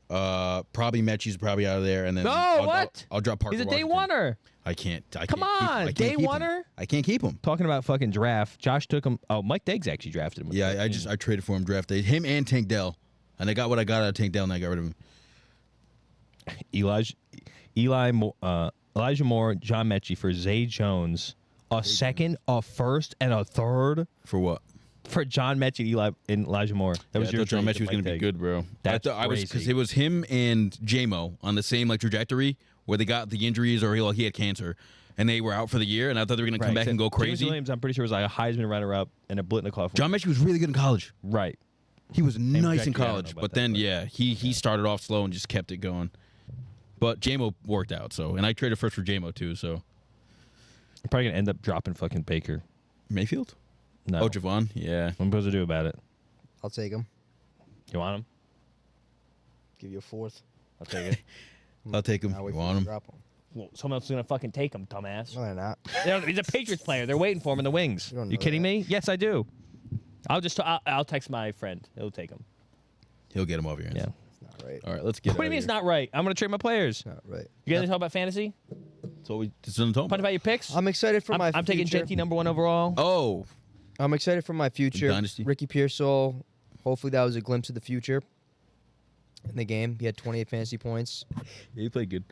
Probably Mechie's probably out of there, and then what? I'll drop Parker. He's a day Washington. oneer. I can't. Come on, day oneer? I can't keep him. Talking about fucking draft. Josh took him. Oh, Mike Diggs actually drafted him. with Yeah, 13. I traded for him draft day. Him and Tank Dell, and I got what I got out of Tank Dell, and I got rid of him. Elijah Moore, John Mechie for Zay Jones, a second, a first, and a third For what? for John Mechie and Elijah Moore. That was I your thought John trade Mechie to was going Mike to be Diggs. good, bro. That's I was because crazy. it was him and J-Mo on the same trajectory where they got the injuries or he had cancer, and they were out for the year, and I thought they were going to come back and go James crazy. Williams, I'm pretty sure was like a Heisman runner-up and a Blitnikoff. John Mechie was really good in college. Right. He was nice in trajectory, I don't know college, about but that, then but- he started off slow and just kept it going. But J-Mo worked out, and I traded first for J-Mo too. So I'm probably gonna end up dropping fucking Baker. Mayfield. No. Oh, Javon. Yeah. What am I supposed to do about it? I'll take him. You want him? Give you a 4th. I'll take it. I'll take him. I'll wait You for want you him? to drop him. Well, someone else is gonna fucking take him, dumbass. No, they're not. He's a Patriots player. They're waiting for him in the wings. You don't You know kidding that. me? Yes, I do. I'll text my friend. He'll take him. He'll get him over here. Yeah. It's not right. All right, let's get. What do you mean it's not right? I'm gonna trade my players. It's not right. You guys talk about fantasy? So it's on the Talk about your picks. I'm excited for my I'm taking future. Genty #1 overall. Oh, I'm excited for my future. Dynasty. Ricky Pearsall. Hopefully that was a glimpse of the future in the game. He had 28 fantasy points. yeah, he played good.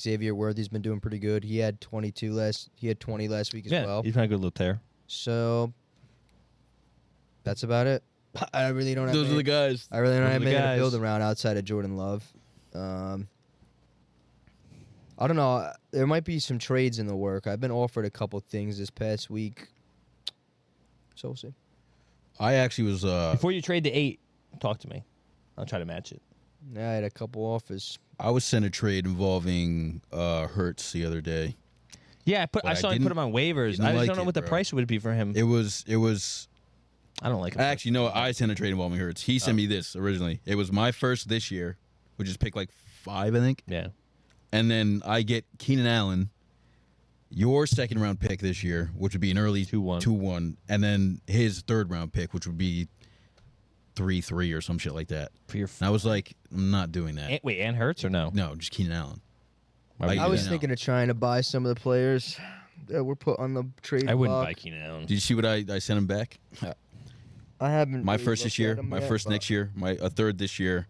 Xavier Worthy's been doing pretty good. He had 20 last week as Yeah, well. he's been a good little tear. So that's about it. I really don't have Those are the guys. I really don't Those have are the anything to guys. build around outside of Jordan Love. I don't know. There might be some trades in the work. I've been offered a couple things this past week. So we'll see. I actually was. Before you trade the 8, talk to me. I'll try to match it. I had a couple offers. I was sent a trade involving Hurts the other day. Yeah, I saw you put him on waivers. I just don't know what the price would be for him. It was. I don't like him. Actually, no. I sent a trade involving Hurts. He sent me this originally. It was my first this year, which is pick like 5, I think. Yeah. And then I get Keenan Allen, your second round pick this year, which would be an early 2-1, and then his third round pick, which would be 3-3 or some shit like that. For your and I was like, I'm not doing that. Wait, and Hurts or no? No, just Keenan Allen. I was thinking of trying to buy some of the players that were put on the trade I wouldn't block. buy Keenan Allen. Did you see what I sent him back? I haven't. My really first this looked year, at 'em my yet, first but- next year, a third this year,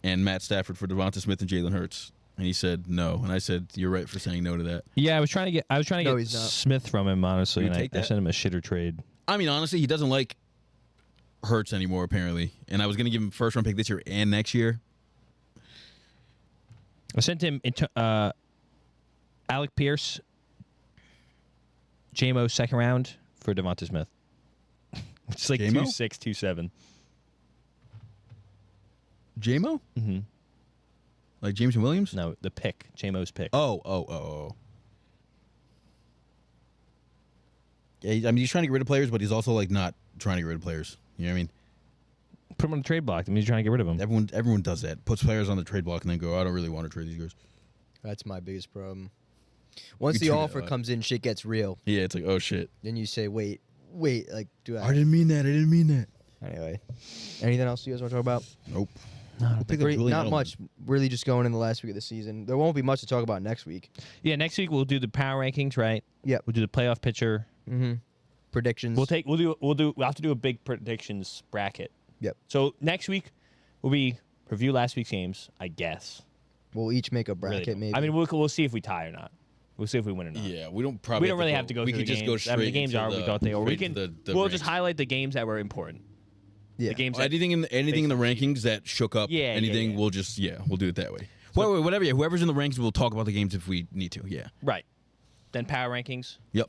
and Matt Stafford for Devonta Smith and Jalen Hurts. And he said no, and I said you're right for saying no to that. Yeah, I was trying to get No, get he's not. Smith from him, honestly, You and I take that? sent him a shitter trade. I mean, honestly, he doesn't like Hurts anymore, apparently. And I was going to give him first round pick this year and next year. I sent him Alec Pierce, JMO second round for Devonta Smith. It's like JMO? 2.6, 2.7. J-Mo? Mm-hmm. Like Jameson Williams? No, the pick, JMO's pick. Oh. Yeah, I mean, he's trying to get rid of players, but he's also like not trying to get rid of players. You know what I mean? Put him on the trade block. I mean, he's trying to get rid of him. Everyone does that. Puts players on the trade block and then go, I don't really want to trade these guys. That's my biggest problem. Once You the do that, offer right? comes in, shit gets real. Yeah, it's like, oh shit. Then you say, wait, like, do I didn't mean that. Anyway, anything else you guys want to talk about? Nope. Not much. Really, just going in the last week of the season. There won't be much to talk about next week. Yeah, next week we'll do the power rankings, right? Yep. We'll do the playoff picture. Mm-hmm. Predictions. We'll have to do a big predictions bracket. Yep. So next week we'll review last week's games, I guess. We'll each make a Really bracket, don't. maybe. I mean, we'll see if we tie or not. We'll see if we win or not. Yeah, we don't We probably. don't really have to go We through could the just games. go straight. I mean, the games into are what we thought they were. We can. We'll just highlight the games that were important. yeah. The games. That, Anything in the rankings that shook up anything, yeah. we'll do it that way. Whatever. Yeah, whoever's in the rankings, we'll talk about the games if we need to. Yeah. right. Then power rankings. Yep.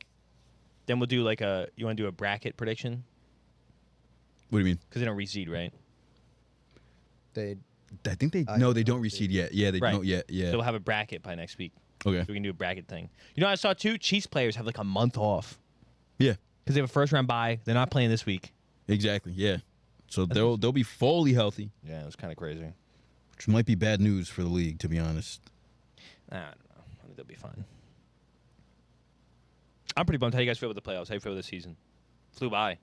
Then we'll do you want to do a bracket prediction? What do you mean? Because they don't reseed, right? I think they don't reseed yet. Yeah, they Right. don't yet. Yeah. So we'll have a bracket by next week. Okay. So we can do a bracket thing. You know, I saw 2 Chiefs players have like a month off Yeah. because they have a first round bye. They're not playing this week. Exactly. Yeah. So they'll be fully healthy, Yeah, it was kind of crazy. which might be bad news for the league, to be honest. I don't know. I think they'll be fine. I'm pretty bummed. How you guys feel with the playoffs? How you feel with the season? Flew by.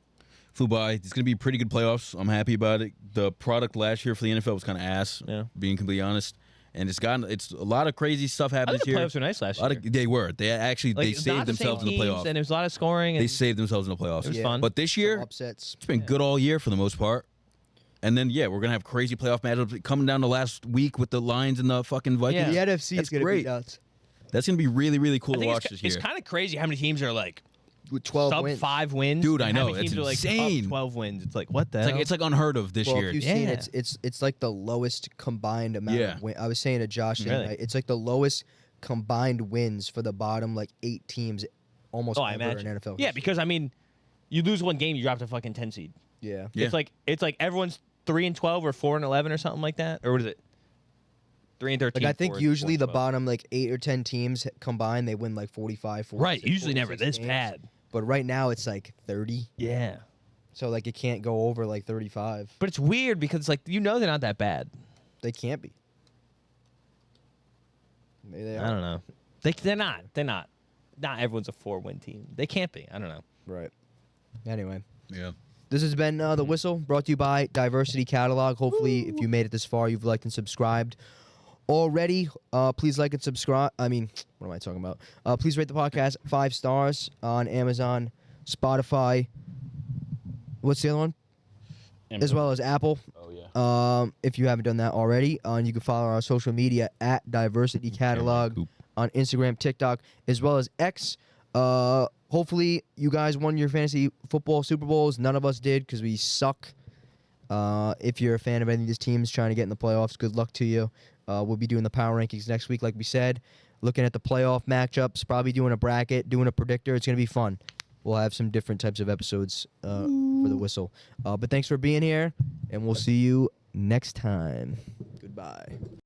It's going to be pretty good playoffs. I'm happy about it. The product last year for the NFL was kind of ass, being completely honest. And it's a lot of crazy stuff I happened think this the year. playoffs were nice last year. They were. They actually Like, they not saved the themselves same in the teams, playoffs. and there was a lot of scoring. They And saved themselves in the playoffs. It was Yeah. fun. But this year, upsets. it's been good all year for the most part. And then, we're going to have crazy playoff matchups coming down to last week with the Lions and the fucking Vikings. Yeah. The NFC That's is going to be great. nuts. That's going to be really, really cool I to think watch this year. it's kind of crazy how many teams are like With 12 sub wins. 5 wins. Dude, I and how know. many That's teams are like insane. up 12 wins. It's like, what the It's hell? like, unheard of this Well, year. if you've seen Yeah. it's like the lowest combined amount Yeah. of wins. I was saying to Josh, the other Really? night, it's like the lowest combined wins for the bottom 8 teams almost I ever imagine. in NFL. Yeah, history. because I mean, you lose one game, you drop to fucking 10 seed. Yeah. Yeah. It's like everyone's 3-12 or 4-11 or something like that, or what is it? 3-13. Like I think 4 usually the 12. bottom 8 or 10 teams combined they win 45, 46, Right, usually never 46 this games. bad. But right now it's 30. Yeah, So it can't go over 35. but it's weird because they're not that bad. They can't be. Maybe they I are. don't know. They're not. Not everyone's a 4-win team. They can't be. I don't know. Right. Anyway. Yeah. This has been The Whistle, brought to you by Diversity Catalog. Hopefully, if you made it this far, you've liked and subscribed already. Please like and subscribe. I mean, what am I talking about? Please rate the podcast 5 stars on Amazon, Spotify. What's the other one? As well as Apple. Oh, yeah. If you haven't done that already. And you can follow our social media at Diversity Catalog Coop. on Instagram, TikTok, as well as X. Hopefully, you guys won your fantasy football Super Bowls. None of us did because we suck. If you're a fan of any of these teams trying to get in the playoffs, good luck to you. We'll be doing the power rankings next week, like we said. Looking at the playoff matchups, probably doing a bracket, doing a predictor. It's going to be fun. We'll have some different types of episodes for the whistle. But thanks for being here, and we'll see you next time. Goodbye.